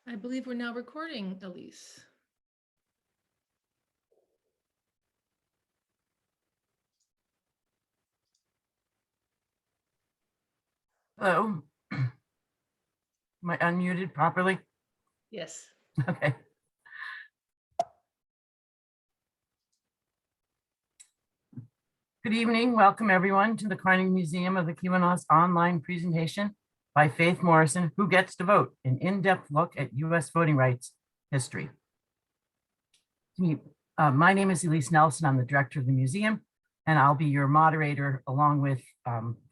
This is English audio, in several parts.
I believe we're now recording, Elise. Hello. Am I unmuted properly? Yes. Okay. Good evening. Welcome everyone to the Carnegie Museum of the Keweenaw's online presentation by Faith Morrison, Who Gets to Vote? An in-depth look at U.S. voting rights history. My name is Elise Nelson. I'm the director of the museum, and I'll be your moderator along with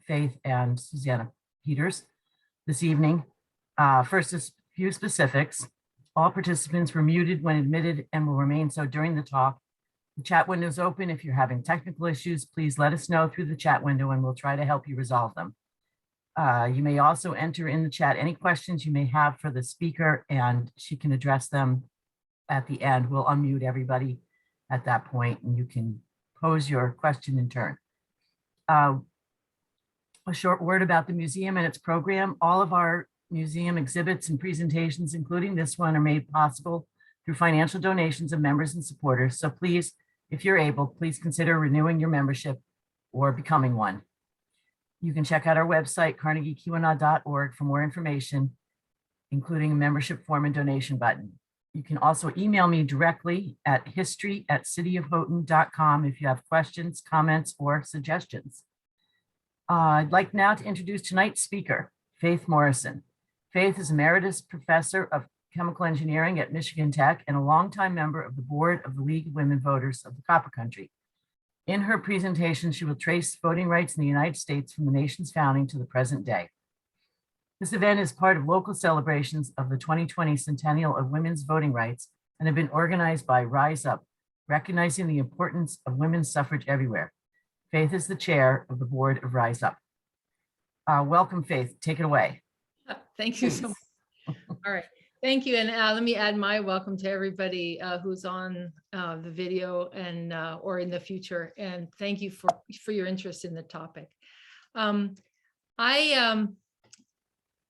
Faith and Susanna Peters this evening. First, a few specifics. All participants were muted when admitted and will remain so during the talk. The chat window is open. If you're having technical issues, please let us know through the chat window and we'll try to help you resolve them. You may also enter in the chat any questions you may have for the speaker and she can address them at the end. We'll unmute everybody at that point and you can pose your question in turn. A short word about the museum and its program. All of our museum exhibits and presentations, including this one, are made possible through financial donations of members and supporters. So please, if you're able, please consider renewing your membership or becoming one. You can check out our website, carnegiekeweenaw.org, for more information, including a membership form and donation button. You can also email me directly at history@cityofhoughton.com if you have questions, comments, or suggestions. I'd like now to introduce tonight's speaker, Faith Morrison. Faith is Emeritus Professor of Chemical Engineering at Michigan Tech and a longtime member of the board of the League of Women Voters of the Copper Country. In her presentation, she will trace voting rights in the United States from the nation's founding to the present day. This event is part of local celebrations of the 2020 centennial of women's voting rights and have been organized by Rise Up, recognizing the importance of women's suffrage everywhere. Faith is the chair of the board of Rise Up. Welcome, Faith. Take it away. Thank you so much. All right. Thank you. And let me add my welcome to everybody who's on the video and or in the future. And thank you for your interest in the topic. I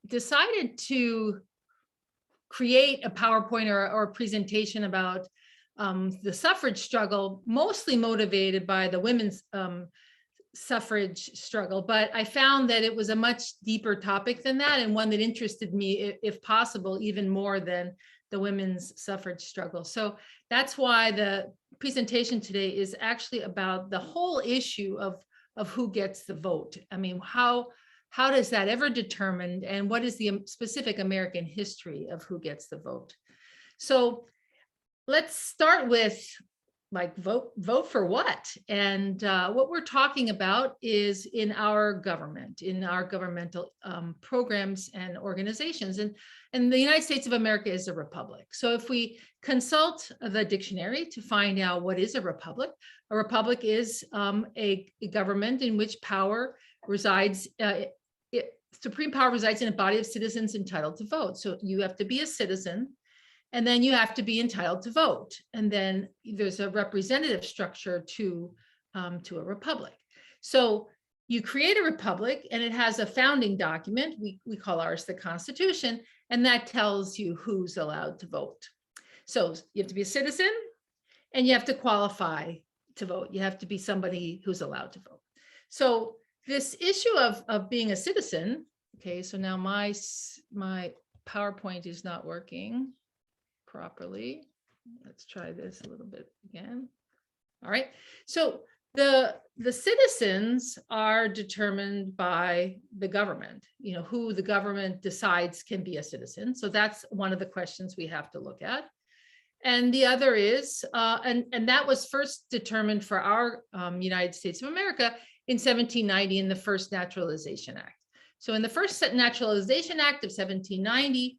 decided to create a PowerPoint or a presentation about the suffrage struggle, mostly motivated by the women's suffrage struggle, but I found that it was a much deeper topic than that, and one that interested me, if possible, even more than the women's suffrage struggle. So that's why the presentation today is actually about the whole issue of who gets the vote. I mean, how does that ever determined, and what is the specific American history of who gets the vote? So let's start with like vote for what? And what we're talking about is in our government, in our governmental programs and organizations. And the United States of America is a republic. So if we consult the dictionary to find out what is a republic is a government in which power resides, supreme power resides in a body of citizens entitled to vote. So you have to be a citizen, and then you have to be entitled to vote. And then there's a representative structure to a republic. So you create a republic and it has a founding document. We call ours the Constitution, and that tells you who's allowed to vote. So you have to be a citizen and you have to qualify to vote. You have to be somebody who's allowed to vote. So this issue of being a citizen, okay, so now my PowerPoint is not working properly. Let's try this a little bit again. All right. So the citizens are determined by the government, you know, who the government decides can be a citizen. So that's one of the questions we have to look at. And the other is, and that was first determined for our United States of America in 1790 in the first Naturalization Act. So in the first Naturalization Act of 1790,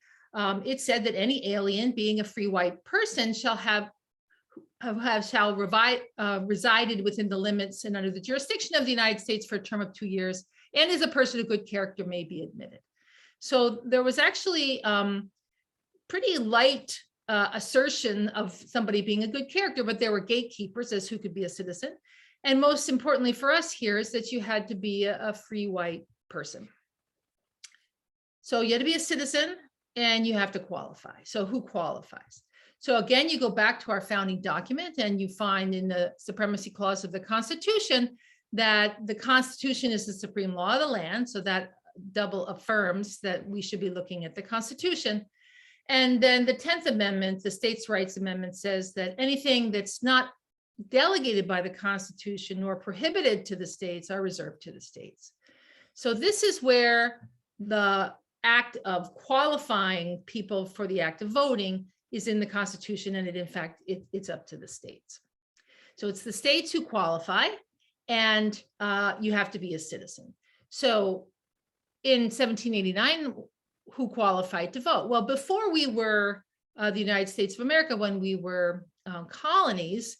it said that any alien being a free white person shall resided within the limits and under the jurisdiction of the United States for a term of 2 years, and is a person of good character may be admitted. So there was actually pretty light assertion of somebody being a good character, but there were gatekeepers as who could be a citizen. And most importantly for us here is that you had to be a free white person. So you had to be a citizen, and you have to qualify. So who qualifies? So again, you go back to our founding document and you find in the Supremacy Clause of the Constitution that the Constitution is the supreme law of the land. So that double affirms that we should be looking at the Constitution. And then the 10th Amendment, the States' Rights Amendment, says that anything that's not delegated by the Constitution nor prohibited to the states are reserved to the states. So this is where the act of qualifying people for the act of voting is in the Constitution, and in fact, it's up to the states. So it's the states who qualify, and you have to be a citizen. So in 1789, who qualified to vote? Well, before we were the United States of America, when we were colonies,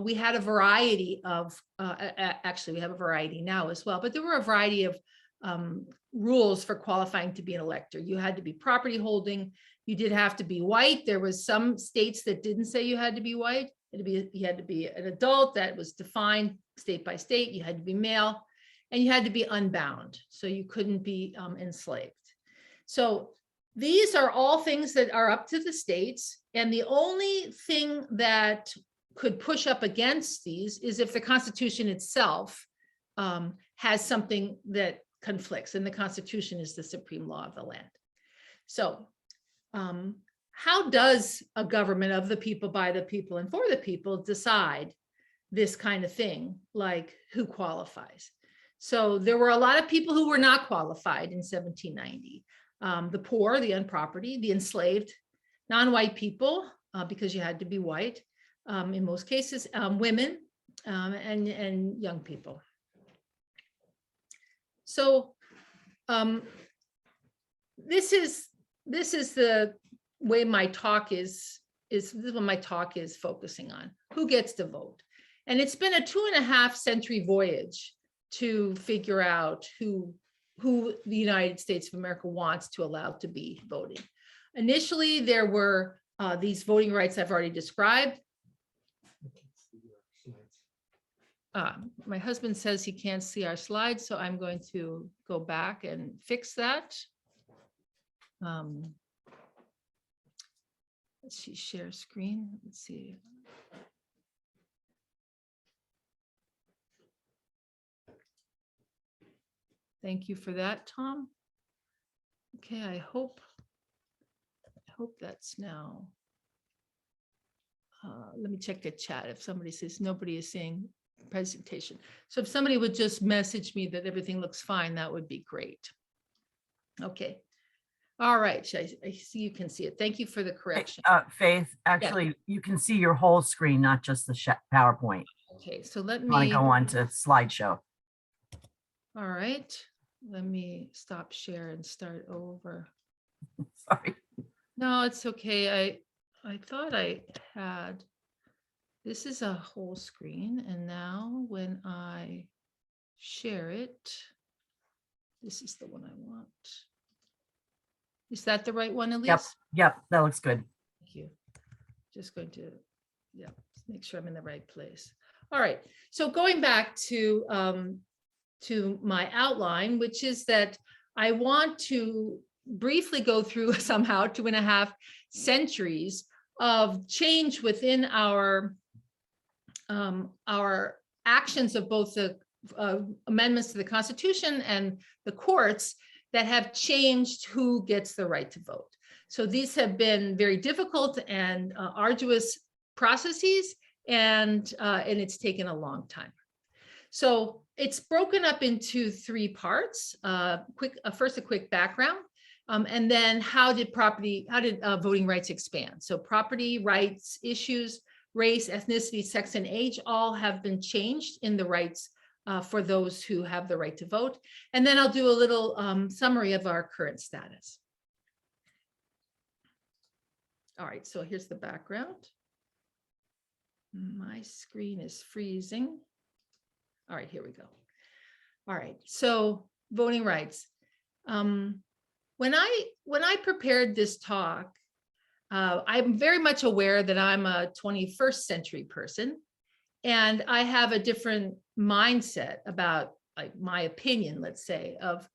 we had a variety of, actually we have a variety now as well, but there were a variety of rules for qualifying to be an elector. You had to be property holding. You did have to be white. There was some states that didn't say you had to be white. You had to be an adult. That was defined state by state. You had to be male, and you had to be unbound. So you couldn't be enslaved. So these are all things that are up to the states. And the only thing that could push up against these is if the Constitution itself has something that conflicts, and the Constitution is the supreme law of the land. So how does a government of the people, by the people, and for the people decide this kind of thing, like who qualifies? So there were a lot of people who were not qualified in 1790. The poor, the unproperty, the enslaved, non-white people, because you had to be white in most cases, women, and young people. So this is the way my talk is this is what my talk is focusing on: who gets to vote. And it's been a 2.5 century voyage to figure out who the United States of America wants to allow to be voting. Initially, there were these voting rights I've already described. My husband says he can't see our slides, so I'm going to go back and fix that. Let's see, share screen. Let's see. Thank you for that, Tom. Okay, I hope that's now. Let me check the chat. If somebody says nobody is seeing presentation. So if somebody would just message me that everything looks fine, that would be great. Okay. All right. I see you can see it. Thank you for the correction. Faith, actually, you can see your whole screen, not just the PowerPoint. Okay, so let I want me to go on to slideshow. All right. Let me stop share and start over. Sorry. No, it's okay. I thought I had, this is a whole screen, and now when I share it, this is the one I want. Is that the right one, Elise? Yep, that looks good. Thank you. Just going to, make sure I'm in the right place. All right. So going back to my outline, which is that I want to briefly go through somehow 2.5 centuries of change within our actions of both the amendments to the Constitution and the courts that have changed who gets the right to vote. So these have been very difficult and arduous processes, and it's taken a long time. So it's broken up into 3 parts. First, a quick background, and then how did voting rights expand? So property rights issues, race, ethnicity, sex, and age all have been changed in the rights for those who have the right to vote. And then I'll do a little summary of our current status. All right, so here's the background. My screen is freezing. All right, here we go. All right, so voting rights. When I prepared this talk, I'm very much aware that I'm a 21st century person, and I have a different mindset about, like, my opinion, let's say, of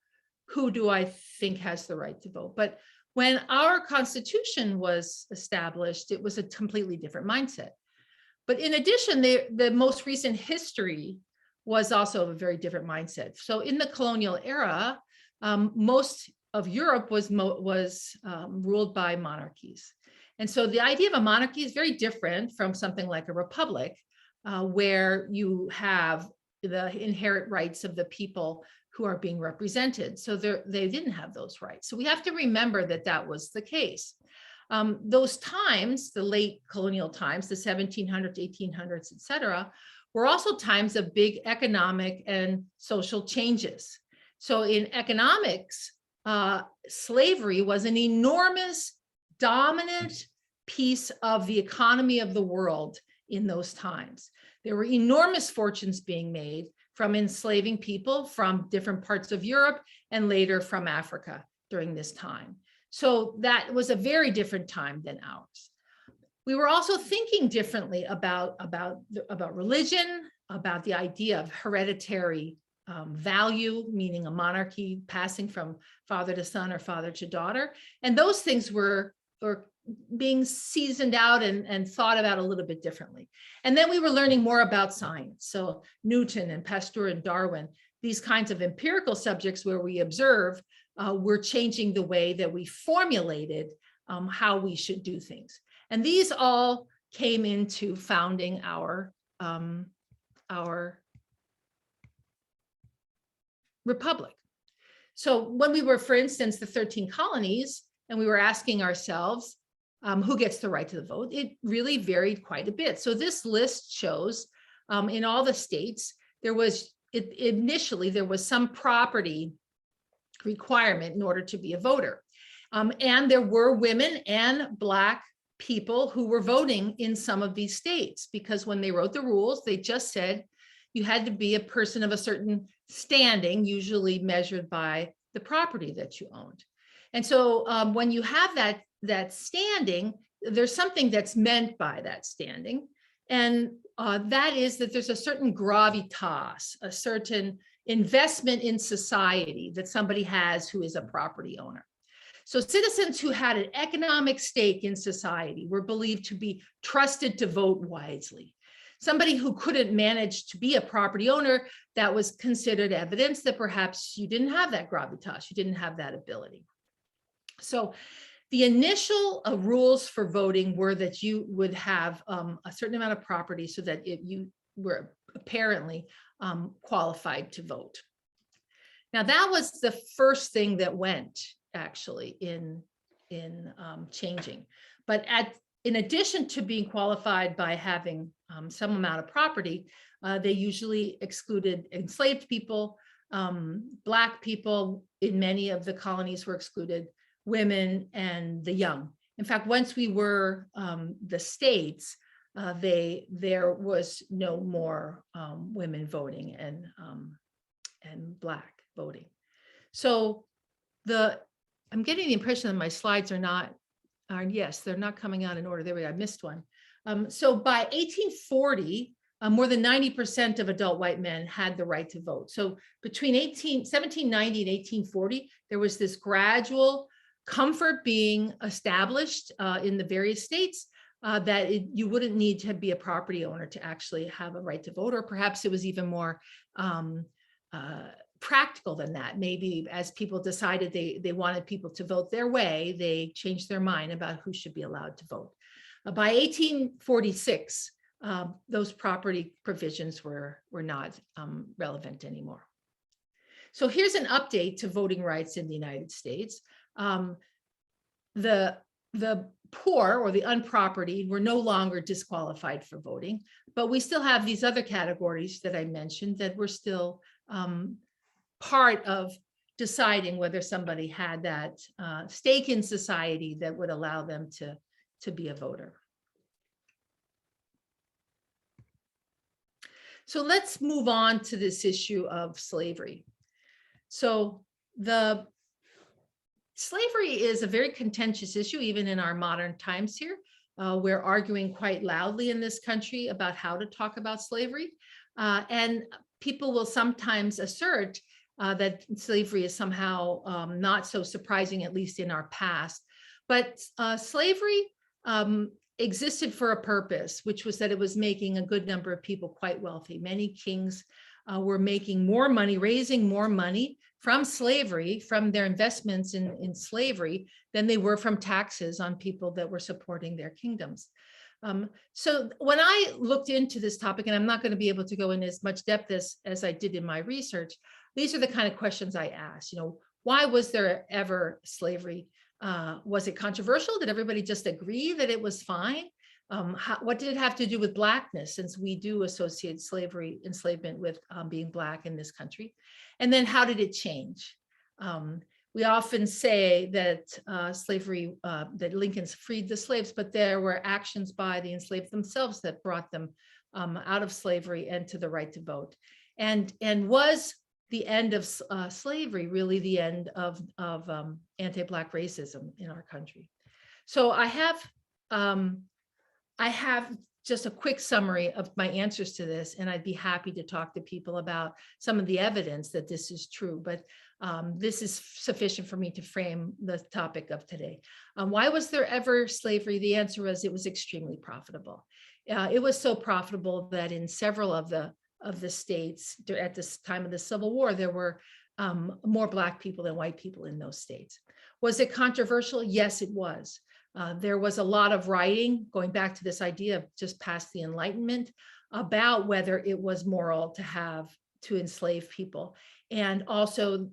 who do I think has the right to vote. But When our Constitution was established, it was a completely different mindset. But in addition, the most recent history was also a very different mindset. So in the colonial era, most of Europe was ruled by monarchies. And so the idea of a monarchy is very different from something like a republic, where you have the inherent rights of the people who are being represented. So they didn't have those rights. So we have to remember that that was the case. Those times, the late colonial times, the 1700s, 1800s, et cetera, were also times of big economic and social changes. So in economics, slavery was an enormous, dominant piece of the economy of the world in those times. There were enormous fortunes being made from enslaving people from different parts of Europe and later from Africa during this time. So that was a very different time than ours. We were also thinking differently about religion, about the idea of hereditary value, meaning a monarchy passing from father to son or father to daughter. And those things were being seasoned out and thought about a little bit differently. And then we were learning more about science. So Newton and Pasteur and Darwin, these kinds of empirical subjects where we observe, were changing the way that we formulated how we should do things. And these all came into founding our republic. So when we were, for instance, the 13 colonies, and we were asking ourselves, who gets the right to the vote, it really varied quite a bit. So this list shows in all the states, initially there was some property requirement in order to be a voter. And there were women and Black people who were voting in some of these states, because when they wrote the rules, they just said you had to be a person of a certain standing, usually measured by the property that you owned. And so when you have that standing, there's something that's meant by that standing. And that is that there's a certain gravitas, a certain investment in society that somebody has who is a property owner. So citizens who had an economic stake in society were believed to be trusted to vote wisely. Somebody who couldn't manage to be a property owner, that was considered evidence that perhaps you didn't have that gravitas, you didn't have that ability. So the initial rules for voting were that you would have a certain amount of property so that you were apparently qualified to vote. Now that was the first thing that went actually in changing. But in addition to being qualified by having some amount of property, they usually excluded enslaved people, Black people in many of the colonies were excluded, women and the young. In fact, once we were the states, there was no more women voting and Black voting. So I'm getting the impression that my slides yes, they're not coming out in order. There we go, I missed one. So by 1840, more than 90% of adult white men had the right to vote. So between 1790 and 1840, there was this gradual comfort being established in the various states that you wouldn't need to be a property owner to actually have a right to vote, or perhaps it was even more practical than that. Maybe as people decided they wanted people to vote their way, they changed their mind about who should be allowed to vote. By 1846, those property provisions were not relevant anymore. So here's an update to voting rights in the United States. The poor or the unpropertied were no longer disqualified for voting, but we still have these other categories that I mentioned that were still part of deciding whether somebody had that stake in society that would allow them to be a voter. So let's move on to this issue of slavery. So slavery is a very contentious issue, even in our modern times here. We're arguing quite loudly in this country about how to talk about slavery. And people will sometimes assert that slavery is somehow not so surprising, at least in our past. But slavery existed for a purpose, which was that it was making a good number of people quite wealthy. Many kings were making more money, raising more money from slavery, from their investments in slavery, than they were from taxes on people that were supporting their kingdoms. So when I looked into this topic, and I'm not going to be able to go in as much depth as I did in my research, these are the kind of questions I asked. Why was there ever slavery? Was it controversial? Did everybody just agree that it was fine? What did it have to do with Blackness, since we do associate slavery, enslavement with being Black in this country? And then how did it change? We often say that slavery, that Lincoln's freed the slaves, but there were actions by the enslaved themselves that brought them out of slavery and to the right to vote. And was the end of slavery really the end of anti-Black racism in our country? So I have just a quick summary of my answers to this, and I'd be happy to talk to people about some of the evidence that this is true, but this is sufficient for me to frame the topic of today. Why was there ever slavery? The answer was it was extremely profitable. It was so profitable that in several of the states at this time of the Civil War, there were more Black people than white people in those states. Was it controversial? Yes, it was. There was a lot of writing going back to this idea of just past the Enlightenment about whether it was moral to enslave people. And also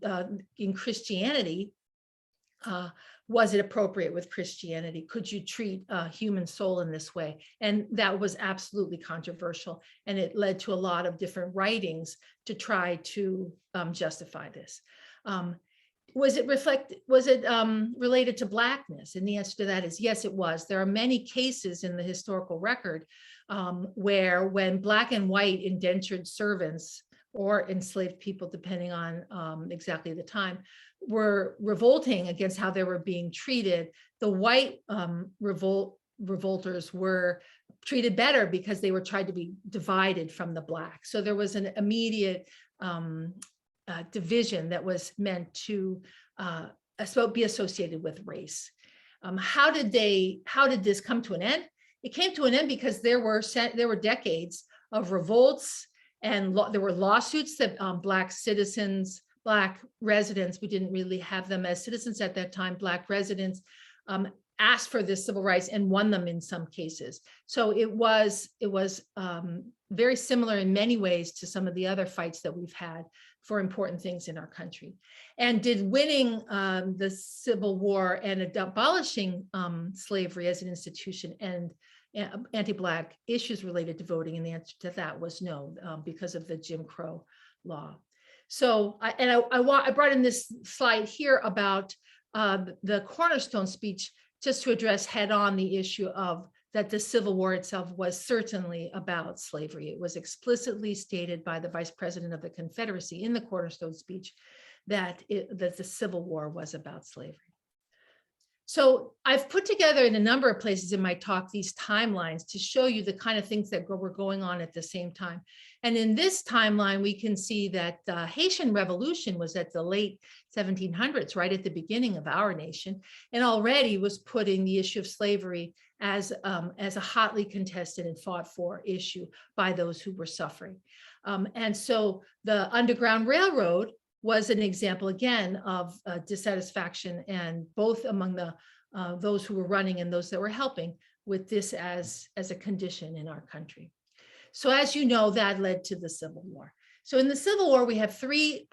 in Christianity, was it appropriate with Christianity? Could you treat a human soul in this way? And that was absolutely controversial. And it led to a lot of different writings to try to justify this. Was it related to Blackness? And the answer to that is yes, it was. There are many cases in the historical record where when Black and white indentured servants or enslaved people, depending on exactly the time, were revolting against how they were being treated, the white revolters were treated better because they were tried to be divided from the Black. So there was an immediate division that was meant to be associated with race. How did this come to an end? It came to an end because there were decades of revolts, and there were lawsuits that Black citizens, Black residents, we didn't really have them as citizens at that time, Black residents asked for this civil rights and won them in some cases. So it was very similar in many ways to some of the other fights that we've had for important things in our country. And did winning the Civil War and abolishing slavery as an institution and anti-Black issues related to voting? And the answer to that was no, because of the Jim Crow law. So I brought in this slide here about the Cornerstone speech, just to address head on the issue of that the Civil War itself was certainly about slavery. It was explicitly stated by the Vice President of the Confederacy in the Cornerstone speech that the Civil War was about slavery. So I've put together in a number of places in my talk these timelines to show you the kind of things that were going on at the same time. And in this timeline, we can see that the Haitian Revolution was at the late 1700s, right at the beginning of our nation, and already was putting the issue of slavery as a hotly contested and fought for issue by those who were suffering. And so the Underground Railroad was an example again of dissatisfaction, and both among those who were running and those that were helping with this as a condition in our country. So as you know, that led to the Civil War. So in the Civil War, we have three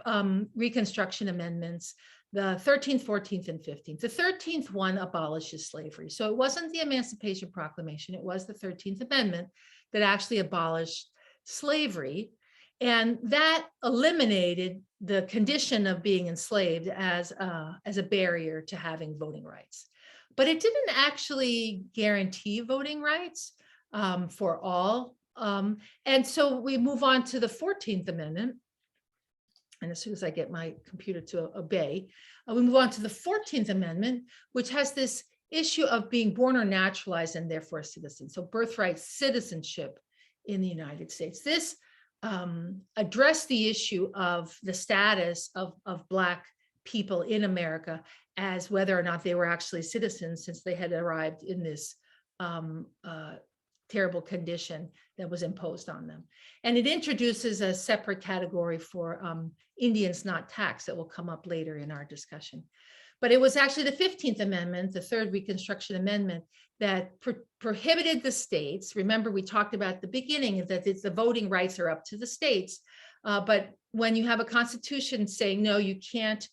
Reconstruction amendments, the 13th, 14th, and 15th. The 13th one abolishes slavery. So it wasn't the Emancipation Proclamation, it was the 13th Amendment that actually abolished slavery. And that eliminated the condition of being enslaved as a barrier to having voting rights. But it didn't actually guarantee voting rights for all. And so we move on to the 14th Amendment. And as soon as I get my computer to obey, we move on to the 14th Amendment, which has this issue of being born or naturalized and therefore a citizen. So birthright citizenship in the United States. This address the issue of the status of Black people in America as whether or not they were actually citizens, since they had arrived in this terrible condition that was imposed on them. And it introduces a separate category for Indians not taxed that will come up later in our discussion. But it was actually the 15th Amendment, the third Reconstruction Amendment, that prohibited the states. Remember, we talked about at the beginning that the voting rights are up to the states. But when you have a constitution saying, no, you can't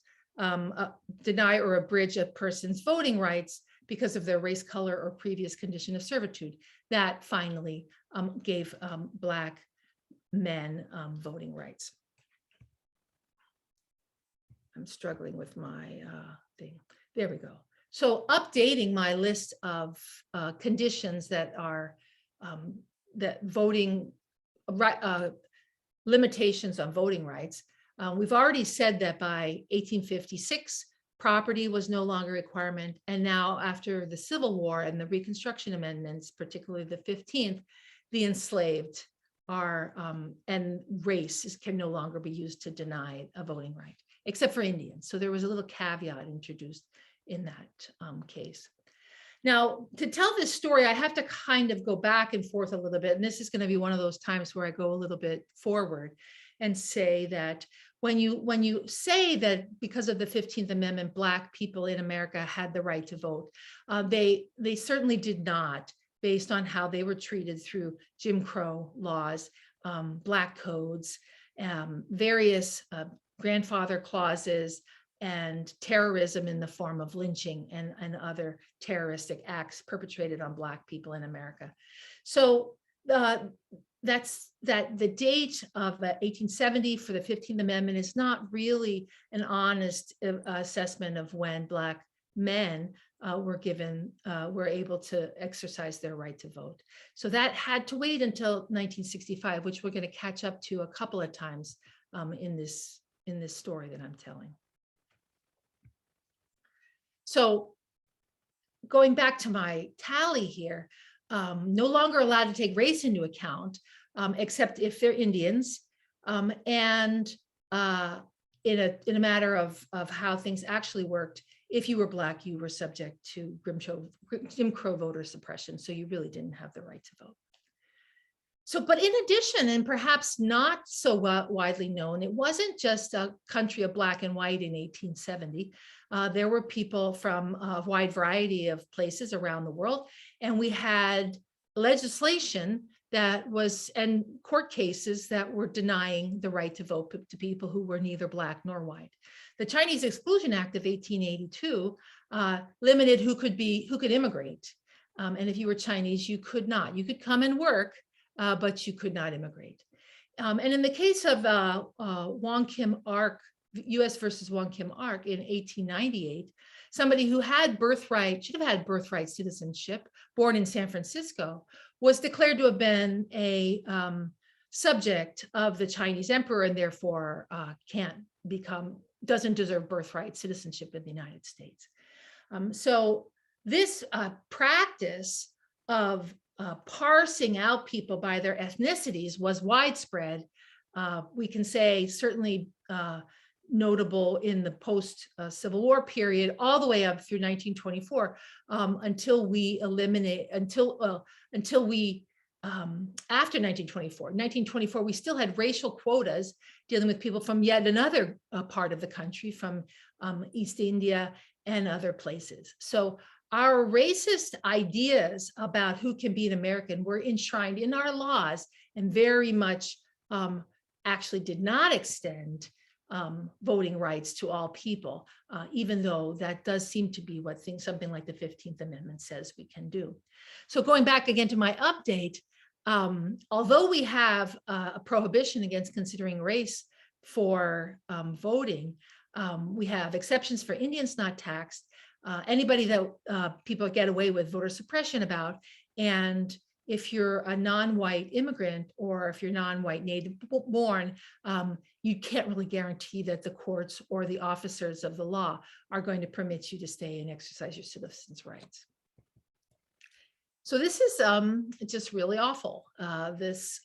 deny or abridge a person's voting rights because of their race, color, or previous condition of servitude, that finally gave Black men voting rights. I'm struggling with my thing. There we go. So updating my list of conditions that are that voting limitations on voting rights. We've already said that by 1856, property was no longer a requirement. And now after the Civil War and the Reconstruction Amendments, particularly the 15th, the enslaved are, and race can no longer be used to deny a voting right, except for Indians. So there was a little caveat introduced in that case. Now, to tell this story, I have to kind of go back and forth a little bit. And this is going to be one of those times where I go a little bit forward and say that when you say that because of the 15th Amendment, Black people in America had the right to vote, they certainly did not, based on how they were treated through Jim Crow laws, Black codes, various grandfather clauses, and terrorism in the form of lynching and other terroristic acts perpetrated on Black people in America. So that's the date of 1870 for the 15th Amendment is not really an honest assessment of when Black men were able to exercise their right to vote. So that had to wait until 1965, which we're going to catch up to a couple of times in this story that I'm telling. So going back to my tally here, no longer allowed to take race into account, except if they're Indians, and in a matter of how things actually worked. If you were Black, you were subject to Jim Crow voter suppression, so you really didn't have the right to vote. So, but in addition, and perhaps not so widely known, it wasn't just a country of Black and white in 1870. There were people from a wide variety of places around the world, and we had legislation that was, and court cases that were denying the right to vote to people who were neither Black nor white. The Chinese Exclusion Act of 1882 limited who could immigrate. And if you were Chinese, you could not. You could come and work, but you could not immigrate. And in the case of Wong Kim Ark, US versus Wong Kim Ark in 1898, somebody who had birthright, should have had birthright citizenship, born in San Francisco, was declared to have been a subject of the Chinese emperor and therefore doesn't deserve birthright citizenship in the United States. So this practice of parsing out people by their ethnicities was widespread. We can say certainly notable in the post-Civil War period, all the way up through 1924, until we eliminate, after 1924. 1924, we still had racial quotas dealing with people from yet another part of the country, from East India and other places. So our racist ideas about who can be an American were enshrined in our laws and very much actually did not extend voting rights to all people, even though that does seem to be what something like the 15th Amendment says we can do. So going back again to my update, although we have a prohibition against considering race for voting, we have exceptions for Indians not taxed, anybody that people get away with voter suppression about, and if you're a non-white immigrant or if you're non-white native born, you can't really guarantee that the courts or the officers of the law are going to permit you to stay and exercise your citizens' rights. So this is just really awful. This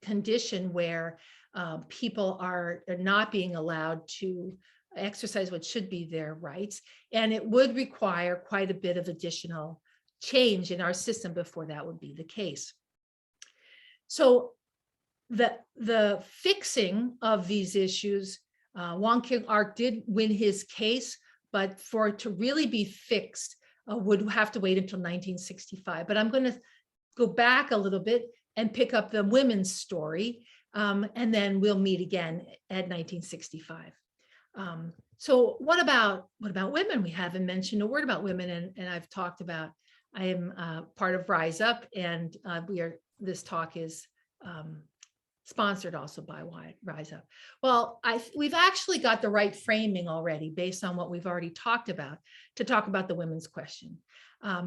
condition where people are not being allowed to exercise what should be their rights. And it would require quite a bit of additional change in our system before that would be the case. So the fixing of these issues, Wong Kim Ark did win his case, but for it to really be fixed would have to wait until 1965. But I'm going to go back a little bit and pick up the women's story, and then we'll meet again at 1965. So what about women? We haven't mentioned a word about women, and I've talked about, I am part of Rise Up, and this talk is sponsored also by Rise Up. Well, we've actually got the right framing already based on what we've already talked about to talk about the women's question.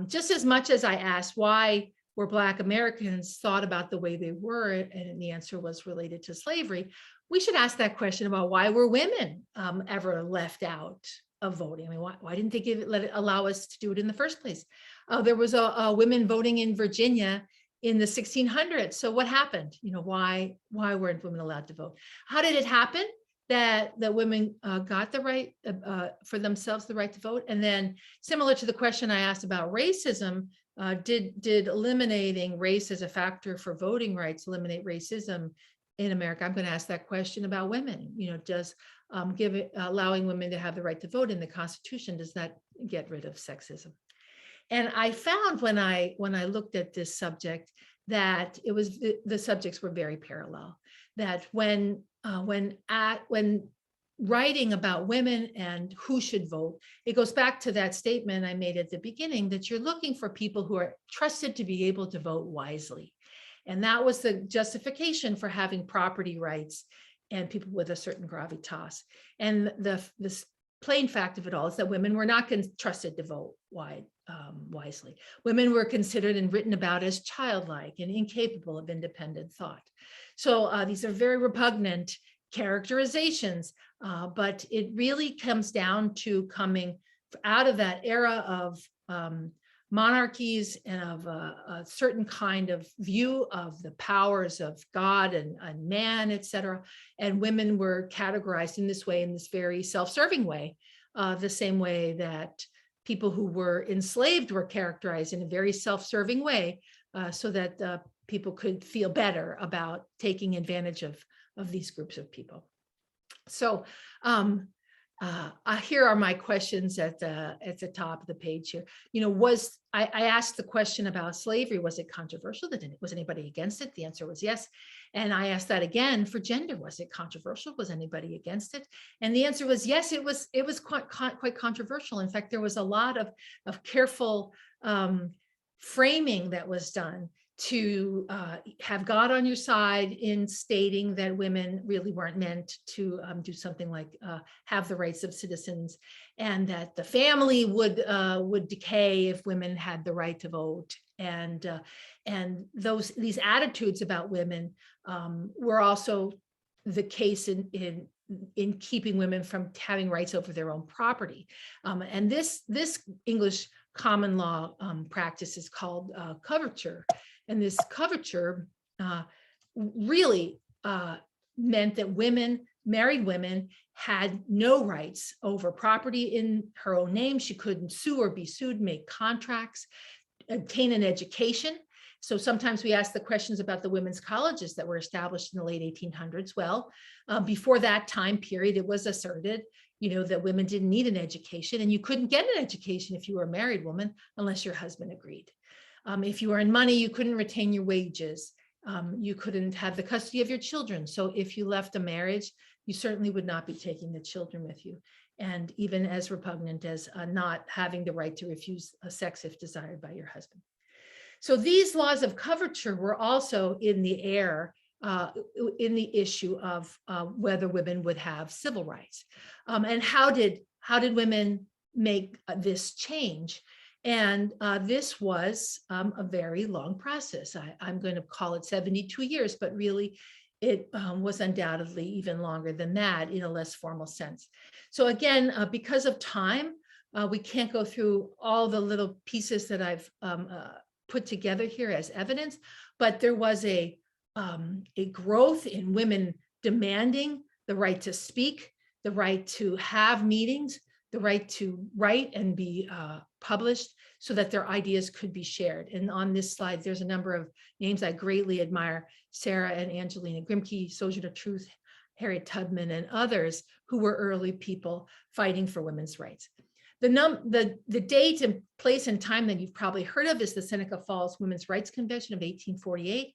Just as much as I asked why were Black Americans thought about the way they were, and the answer was related to slavery, we should ask that question about why were women ever left out of voting? I mean, why didn't they allow us to do it in the first place? There was a women voting in Virginia in the 1600s. So what happened? You know, why weren't women allowed to vote? How did it happen that women got the right for themselves, the right to vote? And then similar to the question I asked about racism, did eliminating race as a factor for voting rights eliminate racism in America? I'm going to ask that question about women. You know, does allowing women to have the right to vote in the Constitution, does that get rid of sexism? And I found when I looked at this subject that it was the subjects were very parallel. That when writing about women and who should vote, it goes back to that statement I made at the beginning that you're looking for people who are trusted to be able to vote wisely. And that was the justification for having property rights and people with a certain gravitas. And the plain fact of it all is that women were not trusted to vote wisely. Women were considered and written about as childlike and incapable of independent thought. So these are very repugnant characterizations, but it really comes down to coming out of that era of monarchies and of a certain kind of view of the powers of God and man, et cetera. And women were categorized in this way, in this very self-serving way, the same way that people who were enslaved were characterized in a very self-serving way, so that people could feel better about taking advantage of these groups of people. So here are my questions at the top of the page here. You know, I asked the question about slavery, was it controversial? Was anybody against it? The answer was yes. And I asked that again for gender. Was it controversial? Was anybody against it? And the answer was yes, it was quite controversial. In fact, there was a lot of careful framing that was done to have God on your side in stating that women really weren't meant to do something like have the rights of citizens, and that the family would decay if women had the right to vote. And these attitudes about women were also the case in keeping women from having rights over their own property. And this English common law practice is called coverture. And this coverture really meant that married women had no rights over property in her own name. She couldn't sue or be sued, make contracts, obtain an education. So sometimes we ask the questions about the women's colleges that were established in the late 1800s. Well, before that time period, it was asserted, you know, that women didn't need an education, and you couldn't get an education if you were a married woman unless your husband agreed. If you were in money, you couldn't retain your wages. You couldn't have the custody of your children. So if you left a marriage, you certainly would not be taking the children with you. And even as repugnant as not having the right to refuse sex if desired by your husband. So these laws of coverture were also in the air in the issue of whether women would have civil rights. And how did women make this change? And this was a very long process. I'm going to call it 72 years, but really it was undoubtedly even longer than that in a less formal sense. So again, because of time, we can't go through all the little pieces that I've put together here as evidence, but there was a a growth in women demanding the right to speak, the right to have meetings, the right to write and be published so that their ideas could be shared. And on this slide, there's a number of names I greatly admire: Sarah and Angelina Grimke, Sojourner Truth, Harriet Tubman, and others who were early people fighting for women's rights. The date and place and time that you've probably heard of is the Seneca Falls Women's Rights Convention of 1848,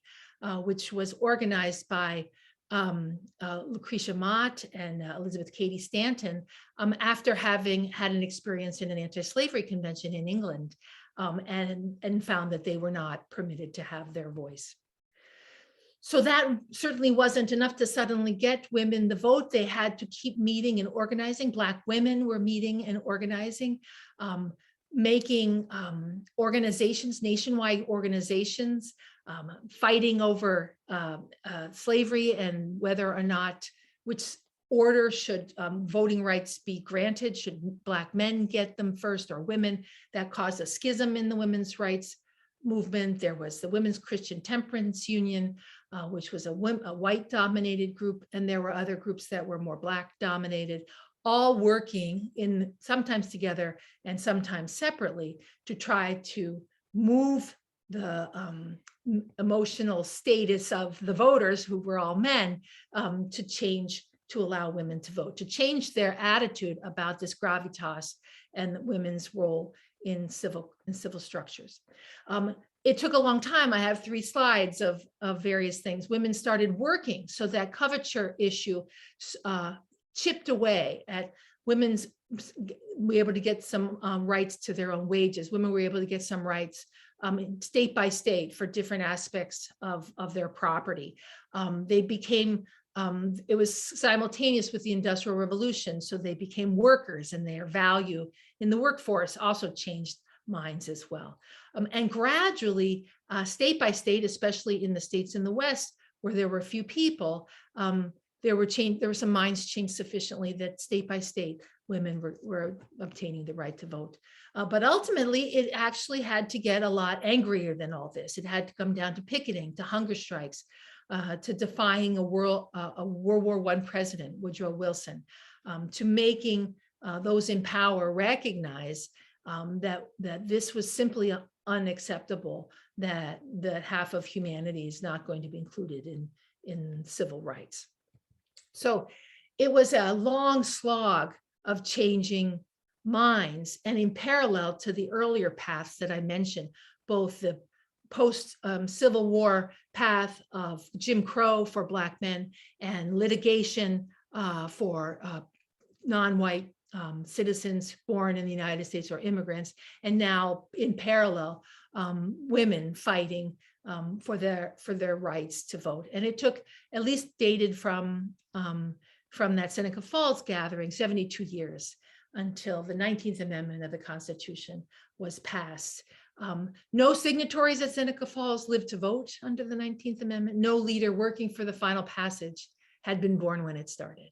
which was organized by Lucretia Mott and Elizabeth Cady Stanton after having had an experience in an anti-slavery convention in England, and found that they were not permitted to have their voice. So that certainly wasn't enough to suddenly get women the vote. They had to keep meeting and organizing. Black women were meeting and organizing, making organizations, nationwide organizations, fighting over slavery and whether or not, which order should voting rights be granted. Should Black men get them first or women? That caused a schism in the women's rights movement. There was the Women's Christian Temperance Union, which was a white dominated group, and there were other groups that were more Black dominated, all working in sometimes together and sometimes separately to try to move the emotional status of the voters, who were all men, to change, to allow women to vote, to change their attitude about this gravitas and women's role in civil structures. It took a long time. I have 3 slides of various things. Women started working, so that coverture issue chipped away at women's, were able to get some rights to their own wages. Women were able to get some rights state by state for different aspects of their property. They became, it was simultaneous with the Industrial Revolution, so they became workers, and their value in the workforce also changed minds as well. And gradually, state by state, especially in the states in the West, where there were few people, there were some minds changed sufficiently that state by state, women were obtaining the right to vote. But ultimately, it actually had to get a lot angrier than all this. It had to come down to picketing, to hunger strikes, to defying a World War I president, Woodrow Wilson, to making those in power recognize that this was simply unacceptable, that half of humanity is not going to be included in civil rights. So it was a long slog of changing minds, and in parallel to the earlier paths that I mentioned, both the post-Civil War path of Jim Crow for Black men and litigation for non-white citizens born in the United States or immigrants, and now in parallel, women fighting for their rights to vote. And it took, at least dated from that Seneca Falls gathering, 72 years until the 19th Amendment of the Constitution was passed. No signatories at Seneca Falls lived to vote under the 19th Amendment. No leader working for the final passage had been born when it started.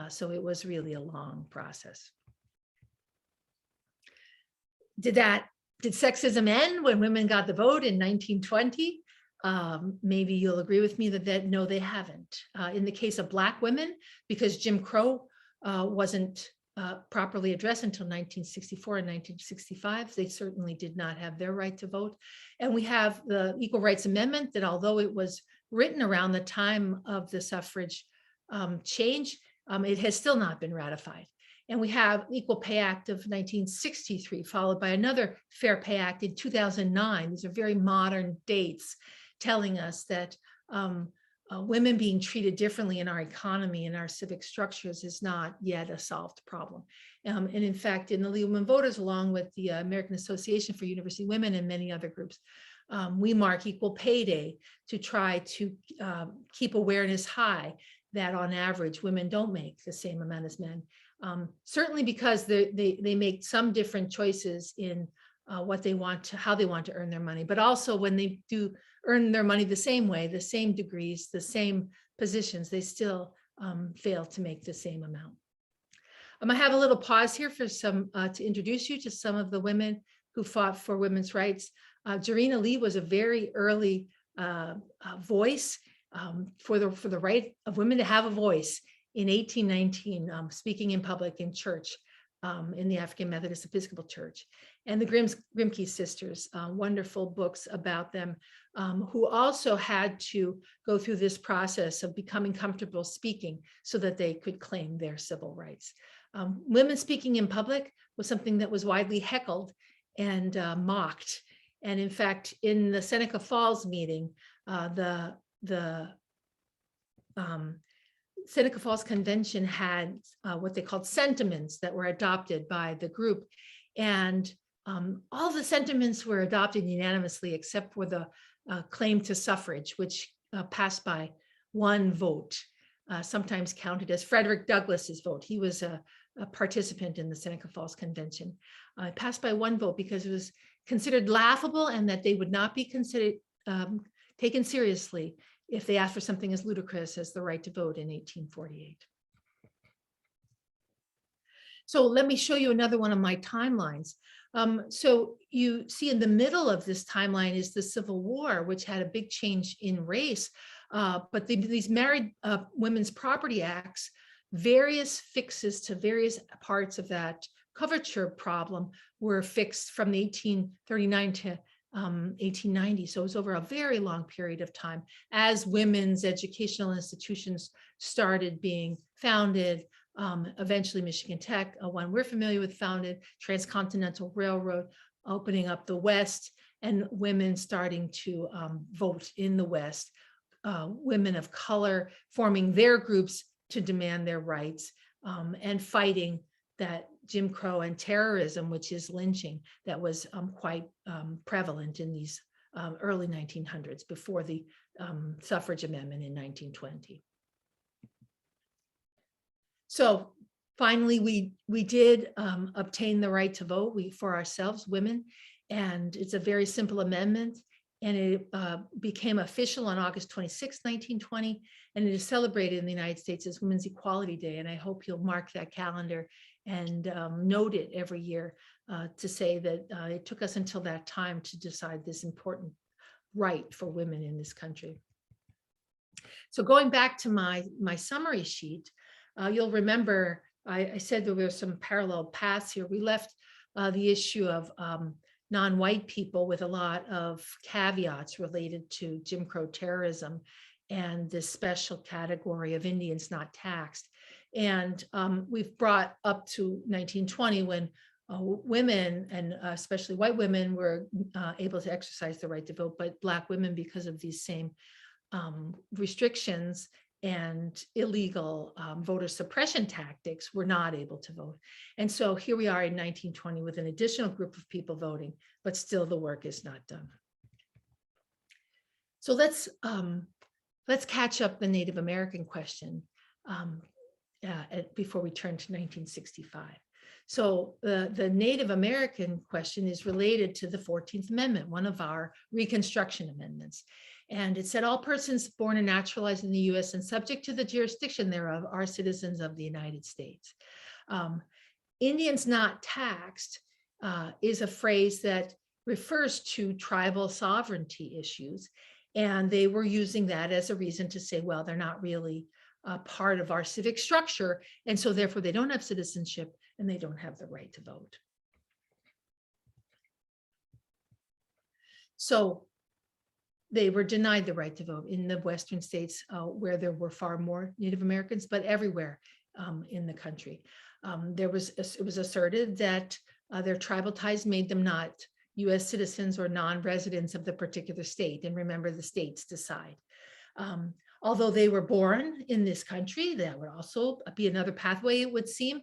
So it was really a long process. Did sexism end when women got the vote in 1920? Maybe you'll agree with me that no, they haven't. In the case of Black women, because Jim Crow wasn't properly addressed until 1964 and 1965, they certainly did not have their right to vote. And we have the Equal Rights Amendment that, although it was written around the time of the suffrage change, it has still not been ratified. And we have Equal Pay Act of 1963, followed by another Fair Pay Act in 2009. These are very modern dates telling us that women being treated differently in our economy and our civic structures is not yet a solved problem. And in fact, in the League of Women Voters, along with the American Association for University Women and many other groups, we mark Equal Pay Day to try to keep awareness high that on average, women don't make the same amount as men. Certainly because they make some different choices in what they want to, how they want to earn their money, but also when they do earn their money the same way, the same degrees, the same positions, they still fail to make the same amount. I have a little pause here for to introduce you to some of the women who fought for women's rights. Jarena Lee was a very early voice for the right of women to have a voice in 1819, speaking in public in church, in the African Methodist Episcopal Church. And the Grimke sisters, wonderful books about them, who also had to go through this process of becoming comfortable speaking so that they could claim their civil rights. Women speaking in public was something that was widely heckled and mocked. And in fact, in the Seneca Falls meeting, the Seneca Falls Convention had what they called sentiments that were adopted by the group. And all the sentiments were adopted unanimously except for the claim to suffrage, which passed by one vote, sometimes counted as Frederick Douglass's vote. He was a participant in the Seneca Falls Convention. It passed by one vote because it was considered laughable and that they would not be considered taken seriously if they asked for something as ludicrous as the right to vote in 1848. So let me show you another one of my timelines. So you see in the middle of this timeline is the Civil War, which had a big change in race. But these Married Women's Property Acts, various fixes to various parts of that coverture problem were fixed from 1839 to 1890. So it was over a very long period of time as women's educational institutions started being founded. Eventually Michigan Tech, one we're familiar with, founded, Transcontinental Railroad opening up the West, and women starting to vote in the West, women of color forming their groups to demand their rights, and fighting that Jim Crow and terrorism, which is lynching, that was quite prevalent in these early 1900s before the suffrage amendment in 1920. So finally, we did obtain the right to vote for ourselves, women, and it's a very simple amendment, and it became official on August 26, 1920, and it is celebrated in the United States as Women's Equality Day, and I hope you'll mark that calendar and note it every year to say that it took us until that time to decide this important right for women in this country. So going back to my summary sheet, you'll remember I said there were some parallel paths here. We left the issue of non-white people with a lot of caveats related to Jim Crow terrorism and this special category of Indians not taxed. And we've brought up to 1920 when women, and especially white women, were able to exercise the right to vote, but Black women, because of these same restrictions and illegal voter suppression tactics, were not able to vote. And so here we are in 1920 with an additional group of people voting, but still the work is not done. So let's catch up the Native American question before we turn to 1965. So the Native American question is related to the 14th Amendment, one of our Reconstruction amendments. And it said all persons born and naturalized in the US and subject to the jurisdiction thereof are citizens of the United States. Indians not taxed is a phrase that refers to tribal sovereignty issues. And they were using that as a reason to say, well, they're not really part of our civic structure. And so therefore they don't have citizenship and they don't have the right to vote. So they were denied the right to vote in the Western states where there were far more Native Americans, but everywhere in the country. It was asserted that their tribal ties made them not US citizens or non-residents of the particular state. And remember, the states decide. Although they were born in this country, that would also be another pathway, it would seem.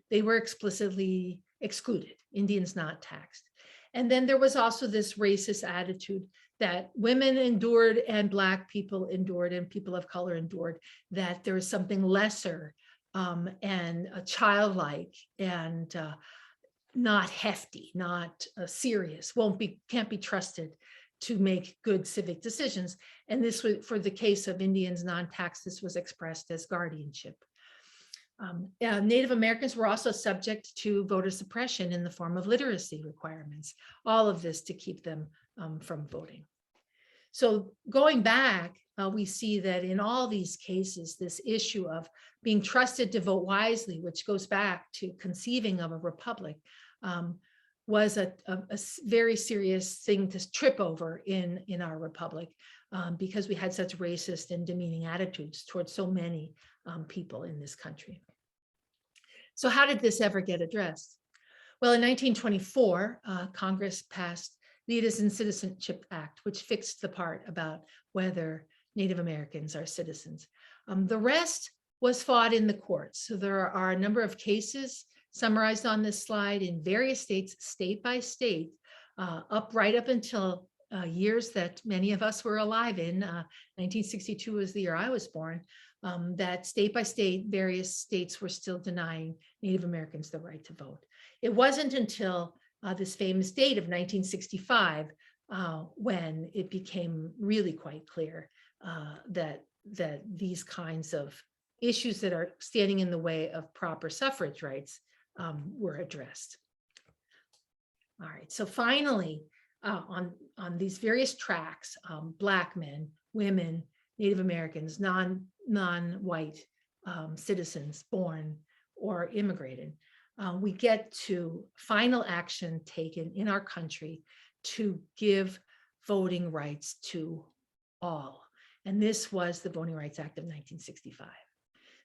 They were explicitly excluded, Indians not taxed. And then there was also this racist attitude that women endured and Black people endured and people of color endured, that there is something lesser and childlike and not hefty, not serious, can't be trusted to make good civic decisions. And this was, for the case of Indians non-taxed, this was expressed as guardianship. Native Americans were also subject to voter suppression in the form of literacy requirements, all of this to keep them from voting. So going back, we see that in all these cases, this issue of being trusted to vote wisely, which goes back to conceiving of a republic, was a very serious thing to trip over in our republic, because we had such racist and demeaning attitudes towards so many people in this country. So how did this ever get addressed? Well, in 1924, Congress passed the Citizenship Act, which fixed the part about whether Native Americans are citizens. The rest was fought in the courts. So there are a number of cases summarized on this slide in various states, state by state, right up until years that many of us were alive in. 1962 was the year I was born. That state by state, various states were still denying Native Americans the right to vote. It wasn't until this famous date of 1965 when it became really quite clear that these kinds of issues that are standing in the way of proper suffrage rights were addressed. All right, so finally, on these various tracks, Black men, women, Native Americans, non-white citizens born or immigrated, we get to final action taken in our country to give voting rights to all. And this was the Voting Rights Act of 1965.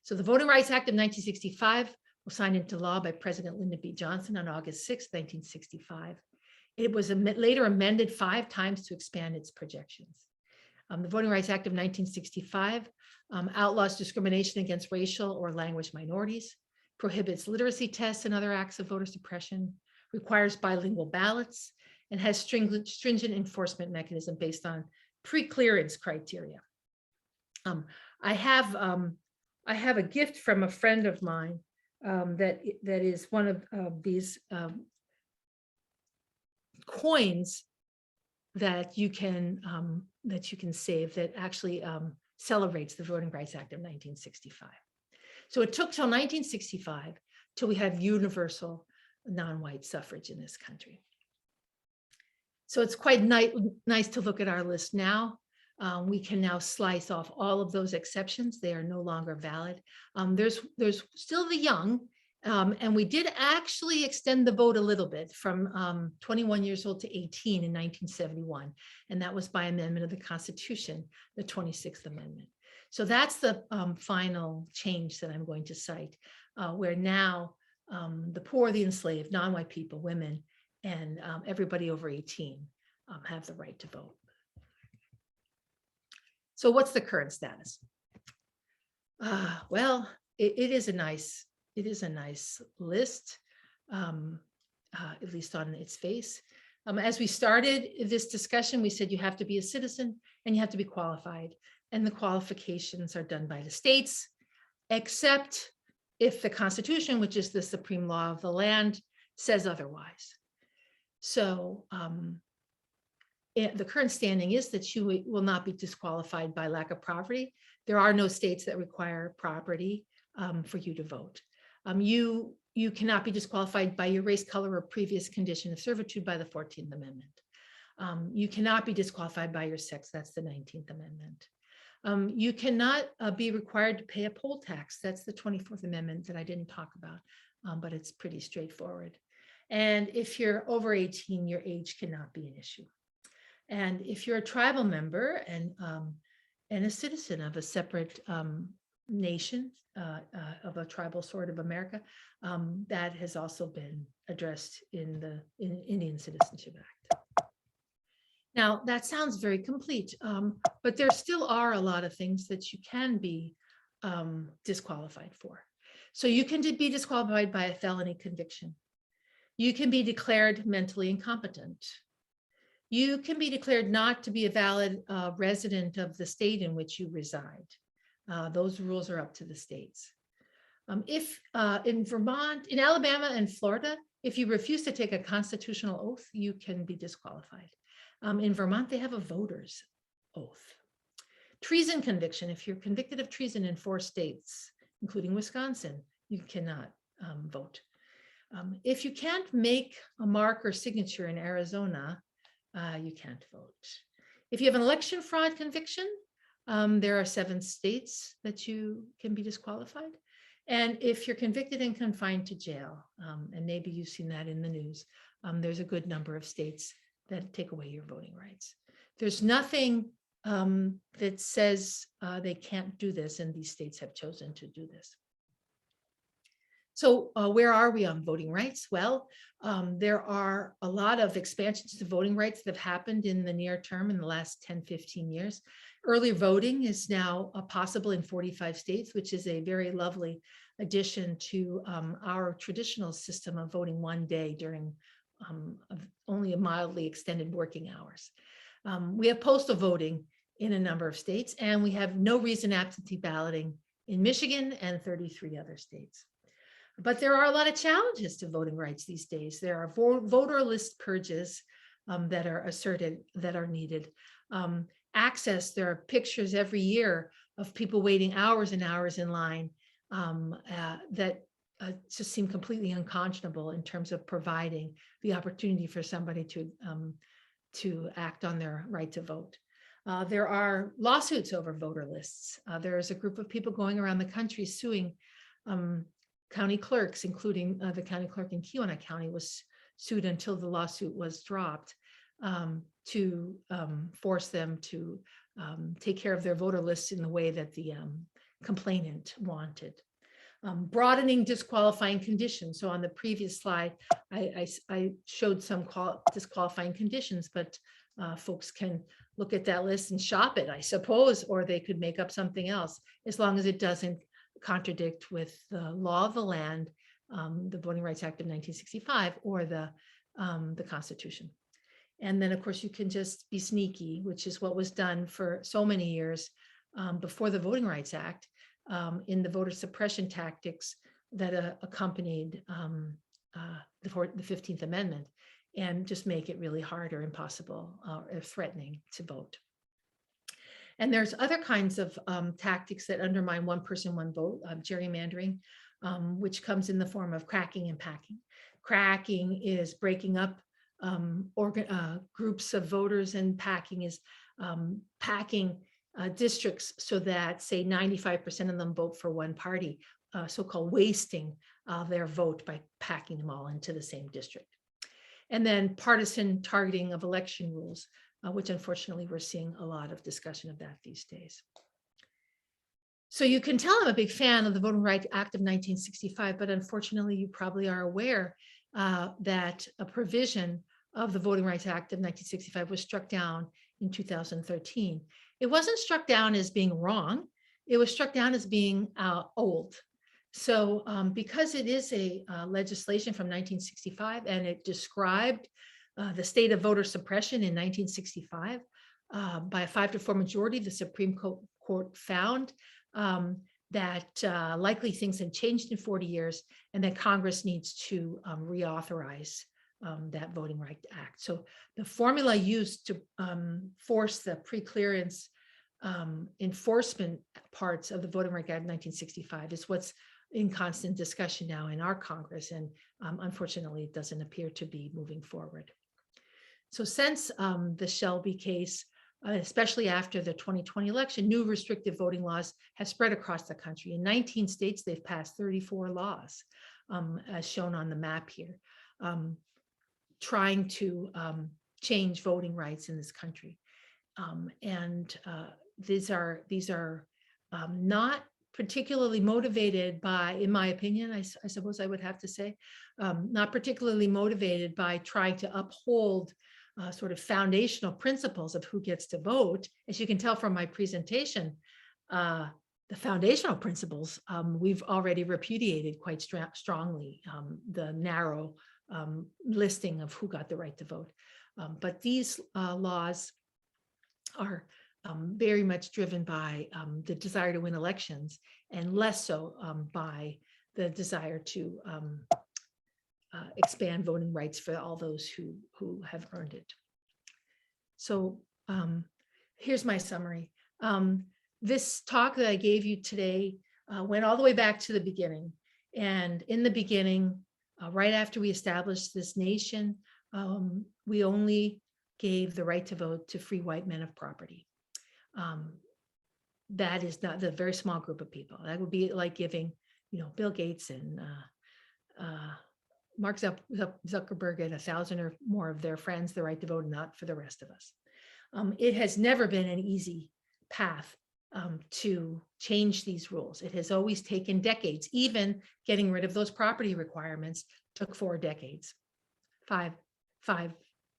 So the Voting Rights Act of 1965 was signed into law by President Lyndon B. Johnson on August 6, 1965. It was later amended 5 times to expand its projections. The Voting Rights Act of 1965 outlaws discrimination against racial or language minorities, prohibits literacy tests and other acts of voter suppression, requires bilingual ballots, and has stringent enforcement mechanism based on pre-clearance criteria. I have a gift from a friend of mine that is one of these coins that you can save that actually celebrates the Voting Rights Act of 1965. So it took till 1965 till we have universal non-white suffrage in this country. So it's quite nice to look at our list now. We can now slice off all of those exceptions. They are no longer valid. There's still the young, and we did actually extend the vote a little bit from 21 years old to 18 in 1971. And that was by amendment of the Constitution, the 26th Amendment. So that's the final change that I'm going to cite, where now the poor, the enslaved, non-white people, women, and everybody over 18 have the right to vote. So what's the current status? Well, it is a nice list, at least on its face. As we started this discussion, we said you have to be a citizen and you have to be qualified, and the qualifications are done by the states, except if the Constitution, which is the supreme law of the land, says otherwise. So the current standing is that you will not be disqualified by lack of property. There are no states that require property for you to vote. You cannot be disqualified by your race, color, or previous condition of servitude by the 14th Amendment. You cannot be disqualified by your sex. That's the 19th Amendment. You cannot be required to pay a poll tax. That's the 24th Amendment that I didn't talk about, but it's pretty straightforward. And if you're over 18, your age cannot be an issue. And if you're a tribal member and a citizen of a separate nation, of a tribal sort of America, that has also been addressed in the Indian Citizenship Act. Now, that sounds very complete, but there still are a lot of things that you can be disqualified for. So you can be disqualified by a felony conviction. You can be declared mentally incompetent. You can be declared not to be a valid resident of the state in which you reside. Those rules are up to the states. If in Vermont, in Alabama and Florida, if you refuse to take a constitutional oath, you can be disqualified. In Vermont, they have a voter's oath. Treason conviction, if you're convicted of treason in 4 states, including Wisconsin, you cannot vote. If you can't make a mark or signature in Arizona, you can't vote. If you have an election fraud conviction, there are 7 states that you can be disqualified. And if you're convicted and confined to jail, and maybe you've seen that in the news, there's a good number of states that take away your voting rights. There's nothing that says they can't do this, and these states have chosen to do this. So where are we on voting rights? Well, there are a lot of expansions to voting rights that have happened in the near term in the last 10, 15 years. Early voting is now possible in 45 states, which is a very lovely addition to our traditional system of voting one day during only a mildly extended working hours. We have postal voting in a number of states, and we have no reason absentee balloting in Michigan and 33 other states. But there are a lot of challenges to voting rights these days. There are voter list purges that are asserted, that are needed. Access, there are pictures every year of people waiting hours and hours in line that just seem completely unconscionable in terms of providing the opportunity for somebody to act on their right to vote. There are lawsuits over voter lists. There is a group of people going around the country suing county clerks, including the county clerk in Keweenaw County was sued until the lawsuit was dropped to force them to take care of their voter lists in the way that the complainant wanted. Broadening disqualifying conditions. So on the previous slide, I showed some disqualifying conditions, but folks can look at that list and shop it, I suppose, or they could make up something else, as long as it doesn't contradict with the law of the land, the Voting Rights Act of 1965, or the Constitution. And then, of course, you can just be sneaky, which is what was done for so many years before the Voting Rights Act, in the voter suppression tactics that accompanied the 15th Amendment, and just make it really hard or impossible or threatening to vote. And there's other kinds of tactics that undermine one person, one vote, gerrymandering, which comes in the form of cracking and packing. Cracking is breaking up groups of voters, and packing is packing districts so that, say, 95% of them vote for one party, so-called wasting their vote by packing them all into the same district. And then partisan targeting of election rules, which unfortunately we're seeing a lot of discussion of that these days. So you can tell I'm a big fan of the Voting Rights Act of 1965, but unfortunately you probably are aware that a provision of the Voting Rights Act of 1965 was struck down in 2013. It wasn't struck down as being wrong, it was struck down as being old. So because it is a legislation from 1965, and it described the state of voter suppression in 1965, by a 5-4 majority, the Supreme Court found that likely things had changed in 40 years, and that Congress needs to reauthorize that Voting Rights Act. So the formula used to force the pre-clearance enforcement parts of the Voting Rights Act of 1965 is what's in constant discussion now in our Congress, and unfortunately it doesn't appear to be moving forward. So since the Shelby case, especially after the 2020 election, new restrictive voting laws have spread across the country. In 19 states, they've passed 34 laws, as shown on the map here, trying to change voting rights in this country. These are not particularly motivated by, in my opinion, I suppose I would have to say, not particularly motivated by trying to uphold sort of foundational principles of who gets to vote. As you can tell from my presentation, the foundational principles we've already repudiated quite strongly, the narrow listing of who got the right to vote. But these laws are very much driven by the desire to win elections, and less so by the desire to expand voting rights for all those who have earned it. So here's my summary. This talk that I gave you today went all the way back to the beginning. And in the beginning, right after we established this nation, we only gave the right to vote to free white men of property. That is not the very small group of people. That would be like giving, Bill Gates and Mark Zuckerberg and 1,000 or more of their friends the right to vote, not for the rest of us. It has never been an easy path to change these rules. It has always taken decades. Even getting rid of those property requirements took 4 decades,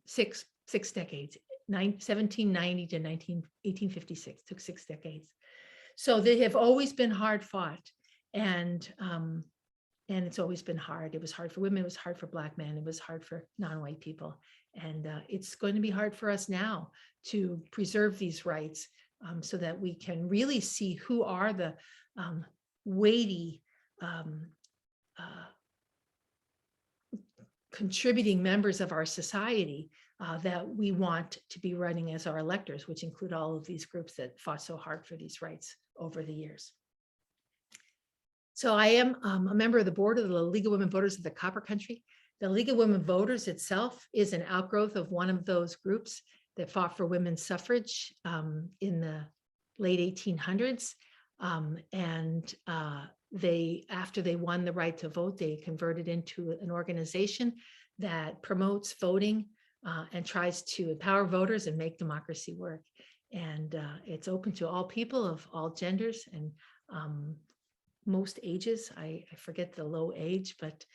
six decades. 1790 to 1856 took 6 decades. So they have always been hard fought, and it's always been hard. It was hard for women. It was hard for Black men. It was hard for non-white people, and it's going to be hard for us now to preserve these rights, so that we can really see who are the weighty contributing members of our society that we want to be running as our electors, which include all of these groups that fought so hard for these rights over the years. So I am a member of the board of the League of Women Voters of the Copper Country. The League of Women Voters itself is an outgrowth of one of those groups that fought for women's suffrage in the late 1800s. After they won the right to vote, they converted into an organization that promotes voting and tries to empower voters and make democracy work. And it's open to all people of all genders and most ages. I forget the low age, but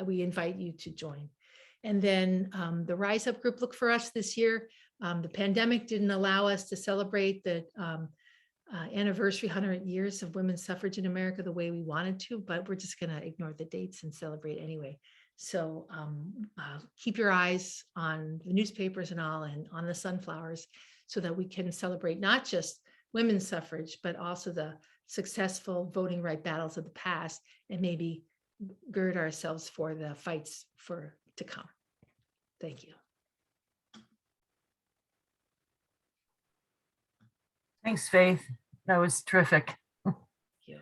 we invite you to join. And then the Rise Up group, look for us this year. The pandemic didn't allow us to celebrate the anniversary 100 years of women's suffrage in America the way we wanted to, but we're just going to ignore the dates and celebrate anyway. So keep your eyes on the newspapers and all, and on the sunflowers, so that we can celebrate not just women's suffrage, but also the successful voting right battles of the past, and maybe gird ourselves for the fights to come. Thank you. Thanks, Faith. That was terrific. Thank you.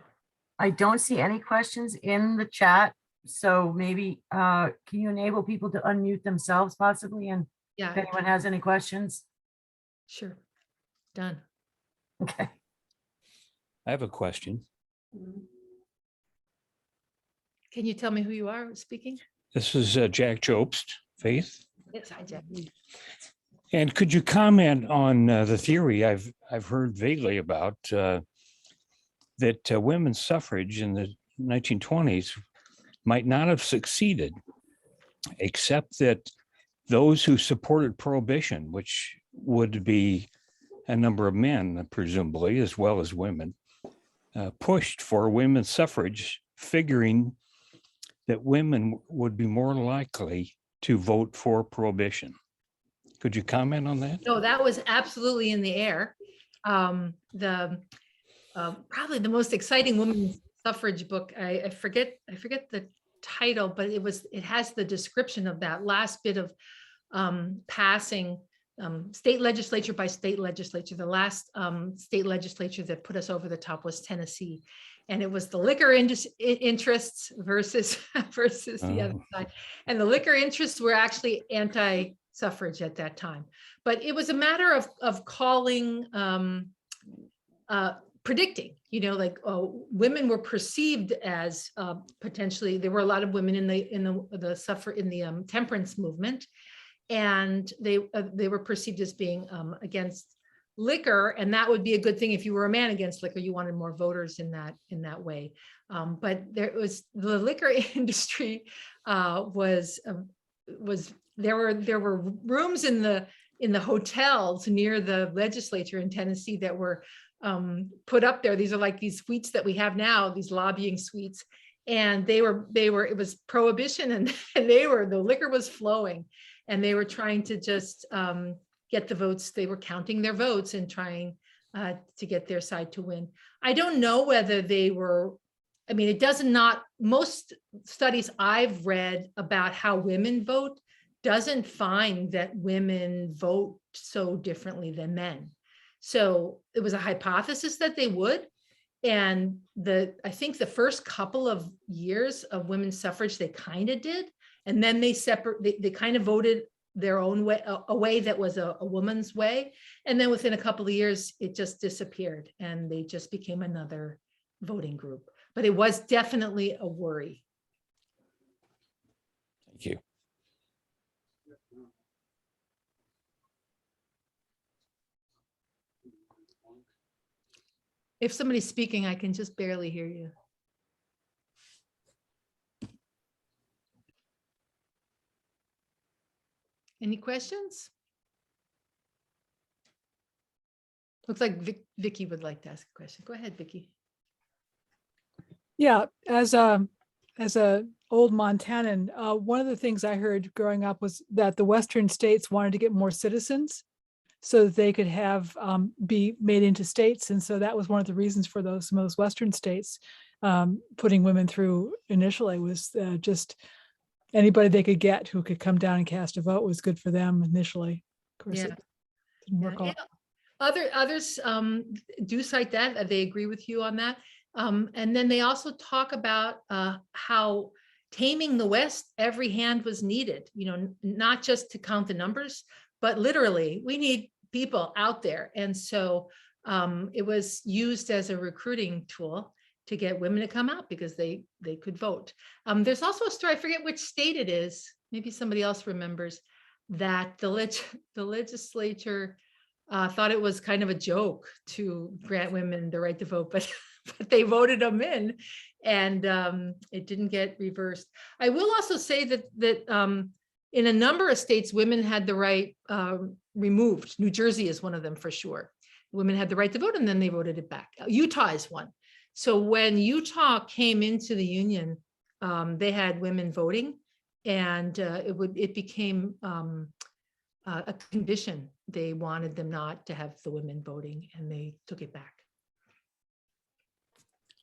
I don't see any questions in the chat. So maybe can you enable people to unmute themselves possibly? And Yeah, if anyone has any questions? sure. Done. Okay. I have a question. Can you tell me who you are speaking? This is Jack Jobst, Faith. Yes, hi, Jack. And could you comment on the theory I've heard vaguely about that women's suffrage in the 1920s might not have succeeded, except that those who supported prohibition, which would be a number of men, presumably, as well as women, pushed for women's suffrage, figuring that women would be more likely to vote for prohibition. Could you comment on that? No, that was absolutely in the air. Probably the most exciting women's suffrage book. I forget the title, but it has the description of that last bit of passing state legislature by state legislature. The last state legislature that put us over the top was Tennessee, and it was the liquor interests versus the other side. And the liquor interests were actually anti-suffrage at that time, but it was a matter of calling, predicting. Women were perceived as potentially. There were a lot of women in the temperance movement, and they were perceived as being against liquor, and that would be a good thing. If you were a man against liquor, you wanted more voters in that way. But there was the liquor industry there were rooms in the hotels near the legislature in Tennessee that were put up there. These are like these suites that we have now, these lobbying suites, and it was prohibition, and the liquor was flowing, and they were trying to just get the votes. They were counting their votes and trying to get their side to win. I don't know whether they were, most studies I've read about how women vote doesn't find that women vote so differently than men. So it was a hypothesis that they would. And I think the first couple of years of women's suffrage, they kind of did. And then they kind of voted their own way, a way that was a woman's way. And then within a couple of years, it just disappeared and they just became another voting group. But it was definitely a worry. Thank you. If somebody's speaking, I can just barely hear you. Any questions? Looks like Vicky would like to ask a question. Go ahead, Vicky. Yeah, as a old Montanan, one of the things I heard growing up was that the Western states wanted to get more citizens so that they could have be made into states, and so that was one of the reasons for some of those Western states putting women through initially was just anybody they could get who could come down and cast a vote was good for them initially. Of course, Yeah. it didn't work Yeah. out. Others do cite that. They agree with you on that. And then they also talk about how taming the West, every hand was needed, not just to count the numbers, but literally we need people out there. And so it was used as a recruiting tool to get women to come out because they could vote. There's also a story, I forget which state it is, maybe somebody else remembers, that the legislature thought it was kind of a joke to grant women the right to vote, but they voted them in, and it didn't get reversed. I will also say that in a number of states, women had the right removed. New Jersey is one of them for sure. Women had the right to vote, and then they voted it back. Utah is one. So when Utah came into the union, they had women voting, and it became a condition. They wanted them not to have the women voting, and they took it back.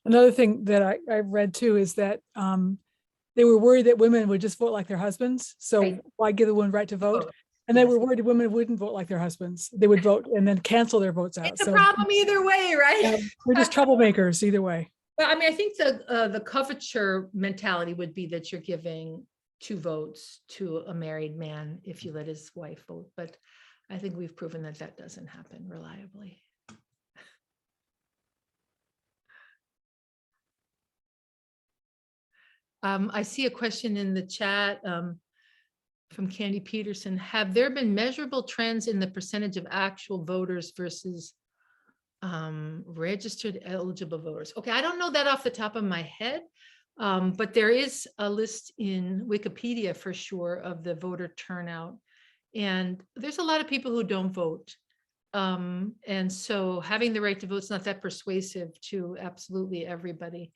Another thing that I read too is that they were worried that women would just vote like their husbands. So Right. why give the woman right to vote? Vote. And they Yes. were worried women wouldn't vote like their husbands. They would vote and then cancel their votes out. It's a So problem either way, right? we're just troublemakers either way. Well, I mean, I think the coverture mentality would be that you're giving 2 votes to a married man if you let his wife vote, but I think we've proven that that doesn't happen reliably. I see a question in the chat from Candy Peterson. Have there been measurable trends in the percentage of actual voters versus registered eligible voters? Okay, I don't know that off the top of my head, but there is a list in Wikipedia for sure of the voter turnout. And there's a lot of people who don't vote. And so having the right to vote is not that persuasive to absolutely everybody.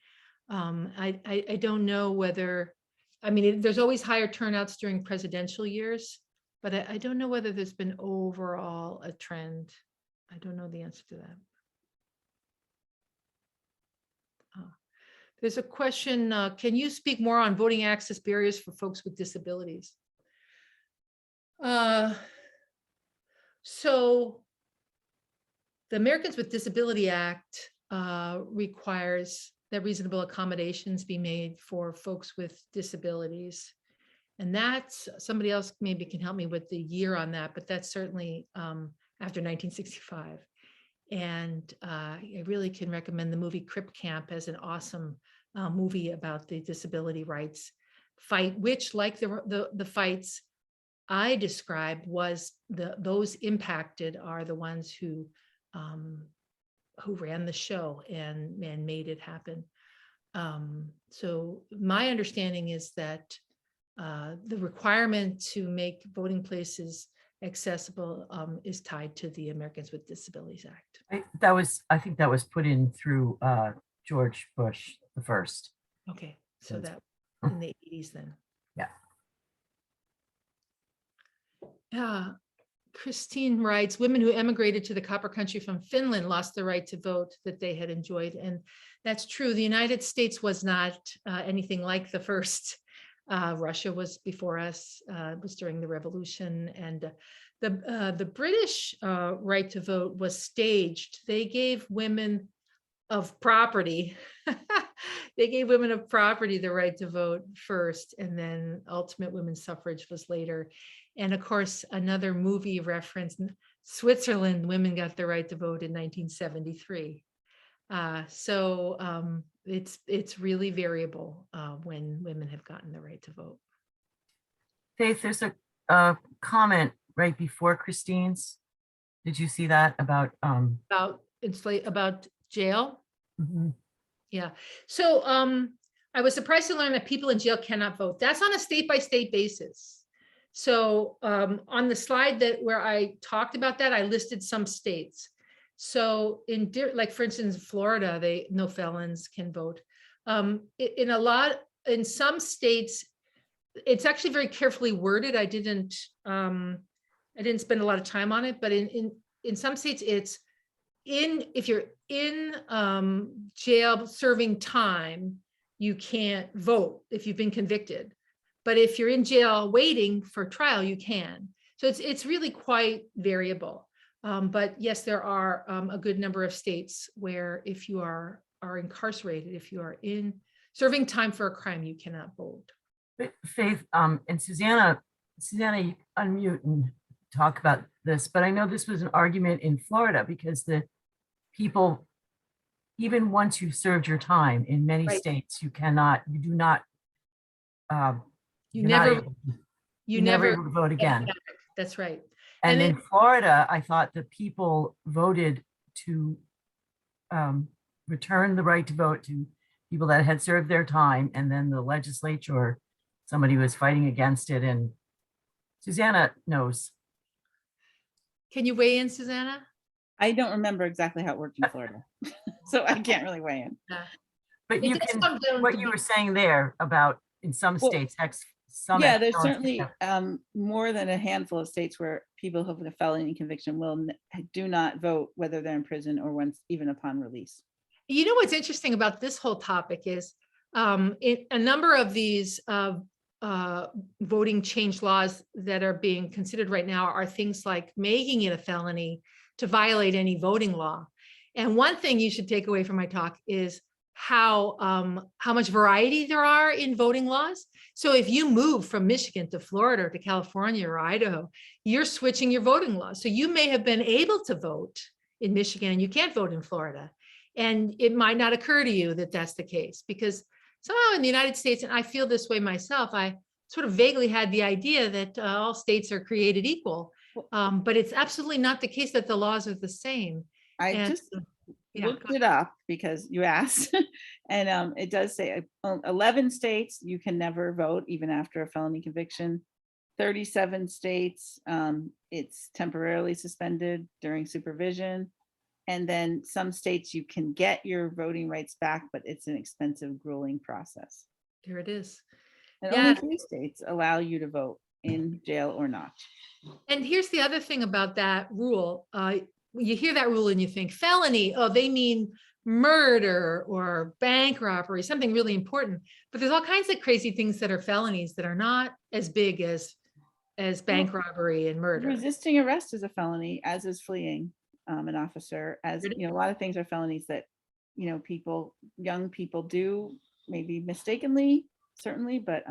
I don't know whether, I mean, there's always higher turnouts during presidential years, but I don't know whether there's been overall a trend. I don't know the answer to that. There's a question, can you speak more on voting access barriers for folks with disabilities? So the Americans with Disability Act requires that reasonable accommodations be made for folks with disabilities. And that's, somebody else maybe can help me with the year on that, but that's certainly after 1965. And I really can recommend the movie Crip Camp as an awesome movie about the disability rights fight, which, like the fights I described, was those impacted are the ones who ran the show and made it happen. So my understanding is that the requirement to make voting places accessible is tied to the Americans with Disabilities Act. I think that was put in through George Bush the first. Okay, so That's- that in the 80s then. Yeah. Christine writes, women who emigrated to the copper country from Finland lost the right to vote that they had enjoyed. And that's true. The United States was not anything like the first. Russia was before us, it was during the revolution. And the British right to vote was staged. They gave women of property, they gave women of property the right to vote first, and then ultimate women's suffrage was later. And of course, another movie reference, Switzerland, women got the right to vote in 1973. It's really variable when women have gotten the right to vote. Faith, there's a comment right before Christine's. Did you see that about? About jail? Mhm. Yeah. So I was surprised to learn that people in jail cannot vote. That's on a state-by-state basis. So on the slide where I talked about that, I listed some states. So like for instance, Florida, no felons can vote. In some states, it's actually very carefully worded. I didn't spend a lot of time on it, but in some states, it's if you're in jail serving time, you can't vote if you've been convicted. But if you're in jail waiting for trial, you can. So it's really quite variable. But yes, there are a good number of states where if you are incarcerated, if you are in serving time for a crime, you cannot vote. Faith, and Susanna, you unmute and talk about this, but I know this was an argument in Florida because the people, even once you've served your time in many Right. states, you do not You you're not never able- you're never able to vote again. That's right. And And in Florida, I thought the people voted to return the right to vote to people that had served their time, and then the legislature, somebody was fighting against it, and Susanna knows. Can you weigh in, Susanna? I don't remember exactly how it worked in Florida, so I can't really weigh in. But It you does can, come down what to you be- were saying there about in some Well, states, Yeah, there's certainly more than a handful of states where people who have a felony conviction do not vote, whether they're in prison or once even upon release. You know what's interesting about this whole topic is a number of these voting change laws that are being considered right now are things like making it a felony to violate any voting law. And one thing you should take away from my talk is how much variety there are in voting laws. So if you move from Michigan to Florida or to California or Idaho, you're switching your voting laws. So you may have been able to vote in Michigan and you can't vote in Florida. And it might not occur to you that that's the case, because somehow in the United States, and I feel this way myself, I sort of vaguely had the idea that all states are created equal, but it's absolutely not the case that the laws are the same. I And- just yeah, looked it up because you asked, and it does say 11 states you can never vote even after a felony conviction. 37 states it's temporarily suspended during supervision, and then some states you can get your voting rights back, but it's an expensive, grueling process. There it is. And Yeah. only 3 states allow you to vote in jail or not. And here's the other thing about that rule. You hear that rule and you think felony, oh, they mean murder or bank robbery, something really important. But there's all kinds of crazy things that are felonies that are not as big as bank robbery and murder. Resisting arrest is a felony, as is fleeing an officer. As Really? you know, a lot of things are felonies that young people do, maybe mistakenly, certainly, but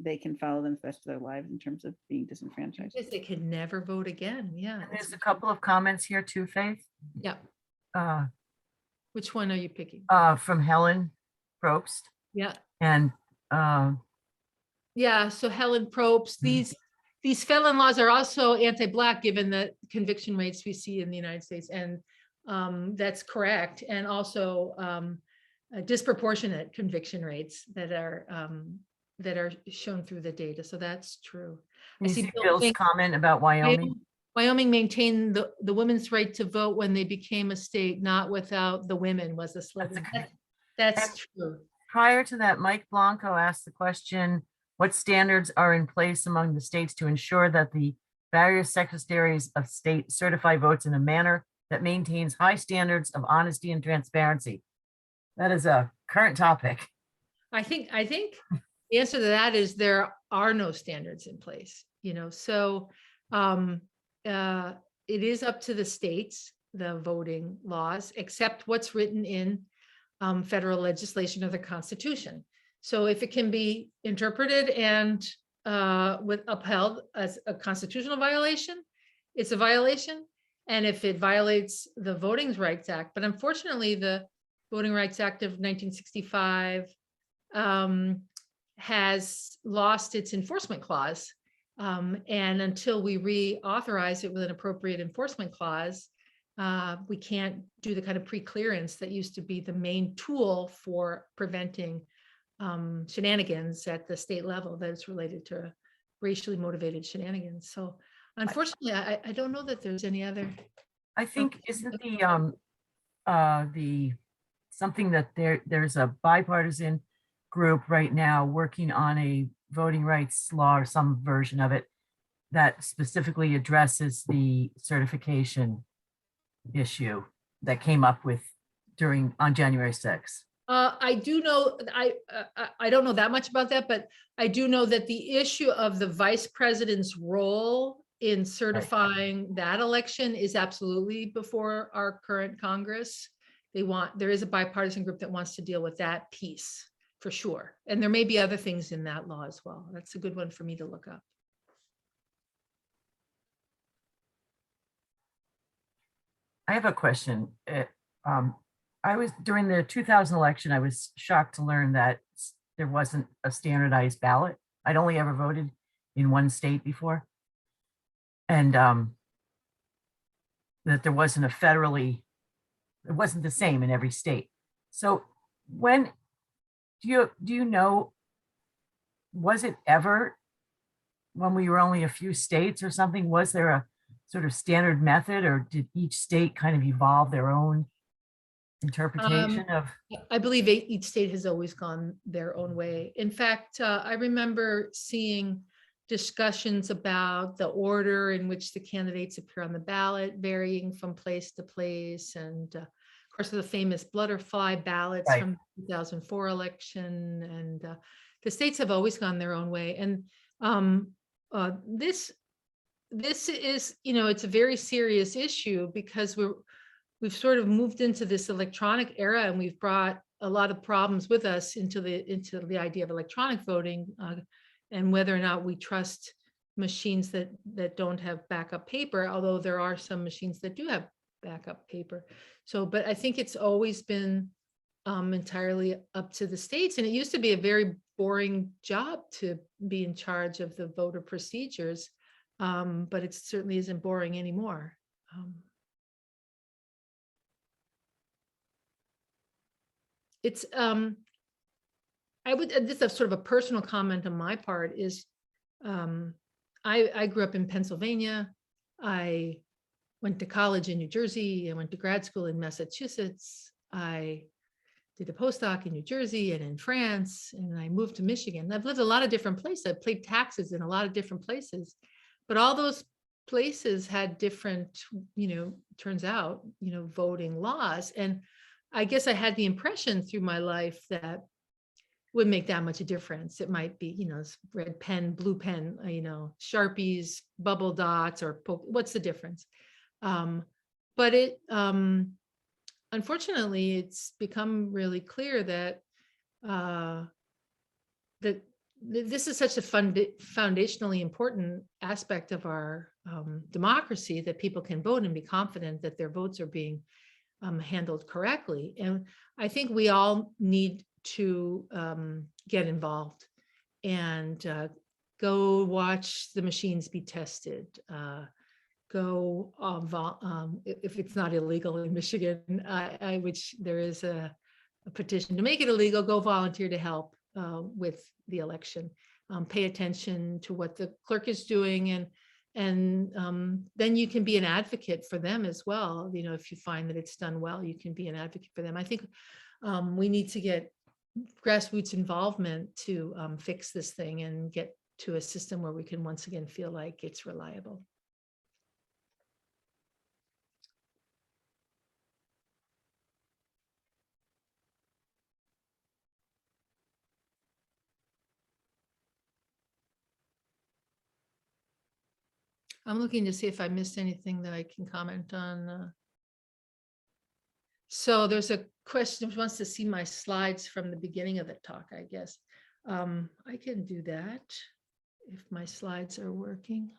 they can follow them the rest of their lives in terms of being disenfranchised. Because they can never vote again. Yeah. There's a couple of comments here too, Faith. Yeah. Uh, Which one are you picking? from Helen Probst Yeah. and Yeah. So Helen Probst, these felon laws are also anti-Black, given the conviction rates we see in the United States. And that's correct. And also disproportionate conviction rates that are shown through the data. So that's true. I you see see Bill Bill's saying comment about Wyoming. Wyoming maintained the women's right to vote when they became a state, not without the women, was the slogan. That's true. Prior to that, Mike Blanco asked the question, what standards are in place among the states to ensure that the various secretaries of state certify votes in a manner that maintains high standards of honesty and transparency? That is a current topic. I think the answer to that is there are no standards in place, so it is up to the states, the voting laws, except what's written in federal legislation or the Constitution. So if it can be interpreted and with upheld as a constitutional violation, it's a violation. And if it violates the Voting Rights Act, but unfortunately, the Voting Rights Act of 1965 has lost its enforcement clause. And until we reauthorize it with an appropriate enforcement clause, we can't do the kind of pre-clearance that used to be the main tool for preventing shenanigans at the state level that is related to racially motivated shenanigans. So unfortunately, I don't know that there's any other. I think isn't the something that there's a bipartisan group right now working on a voting rights law or some version of it that specifically addresses the certification issue that came up with on January 6th. I do know, I don't know that much about that, but I do know that the issue of the vice president's role in certifying that election is absolutely before our current Congress. There is a bipartisan group that wants to deal with that piece for sure. And there may be other things in that law as well. That's a good one for me to look up. I have a question. I was during the 2000 election, I was shocked to learn that there wasn't a standardized ballot. I'd only ever voted in one state before. And that there wasn't it wasn't the same in every state. So when, do you know, was it ever, when we were only a few states or something, was there a sort of standard method, or did each state kind of evolve their own interpretation of? I believe each state has always gone their own way. In fact, I remember seeing discussions about the order in which the candidates appear on the ballot varying from place to place. And of course, the famous butterfly ballots from the 2004 election. And the states have always gone their own way. And this is, it's a very serious issue because we've sort of moved into this electronic era, and we've brought a lot of problems with us into the idea of electronic voting, and whether or not we trust machines that don't have backup paper, although there are some machines that do have backup paper. So, but I think it's always been entirely up to the states. And it used to be a very boring job to be in charge of the voter procedures, but it certainly isn't boring anymore. It's this is sort of a personal comment on my part is I grew up in Pennsylvania. I went to college in New Jersey. I went to grad school in Massachusetts. I did a postdoc in New Jersey and in France, and I moved to Michigan. I've lived a lot of different places. I've paid taxes in a lot of different places, but all those places had different, turns out, voting laws. And I guess I had the impression through my life that wouldn't make that much a difference. It might be, red pen, blue pen, Sharpies, bubble dots, or what's the difference? But it, unfortunately, it's become really clear that that this is such a foundationally important aspect of our democracy, that people can vote and be confident that their votes are being handled correctly. And I think we all need to get involved and go watch the machines be tested. Go if it's not illegal in Michigan, which there is a petition to make it illegal, go volunteer to help with the election. Pay attention to what the clerk is doing, and then you can be an advocate for them as well. If you find that it's done well, you can be an advocate for them. I think we need to get grassroots involvement to fix this thing and get to a system where we can once again feel like it's reliable. I'm looking to see if I missed anything that I can comment on. So there's a question who wants to see my slides from the beginning of the talk, I guess. I can do that if my slides are working.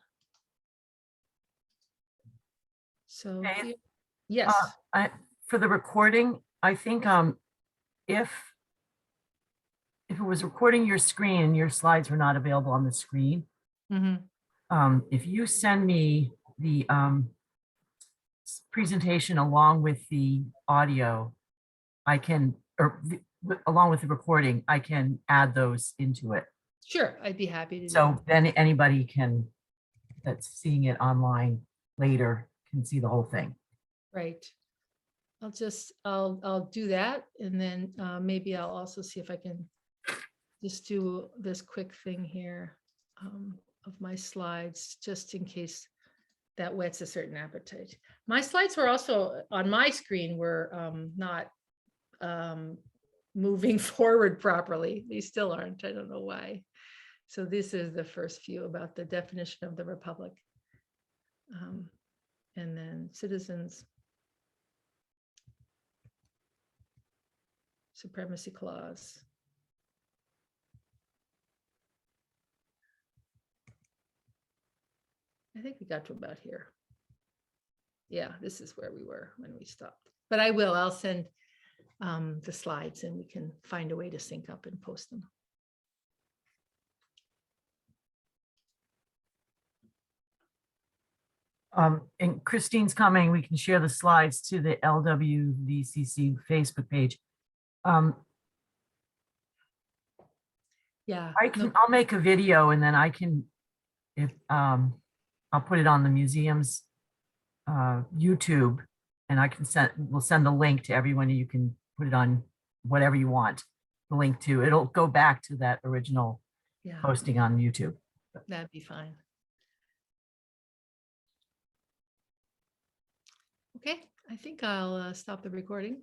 So, Okay. here- yes, For the recording, I think if it was recording your screen and your slides were not available on the screen, mhm, if you send me the presentation along with the audio, I can, or along with the recording, I can add those into it. sure, I'd be happy to do So then anybody can, that's seeing it online later, can see the whole thing. right. I'll do that, and then maybe I'll also see if I can just do this quick thing here of my slides, just in case that whets a certain appetite. My slides were also on my screen were not moving forward properly. They still aren't. I don't know why. So this is the first few about the definition of the republic. And then citizens. Supremacy clause. I think we got to about here. Yeah, this is where we were when we stopped. But I'll send the slides and we can find a way to sync up and post them. And Christine's coming, we can share the slides to the LWVCC Facebook page. Yeah. I'll make a video and then I can, if, I'll put it on the museum's YouTube, and we'll send the link to everyone. You can put it on whatever you want the link to. It'll go back to that original Yeah, posting on YouTube. that'd be fine. Okay, I think I'll stop the recording.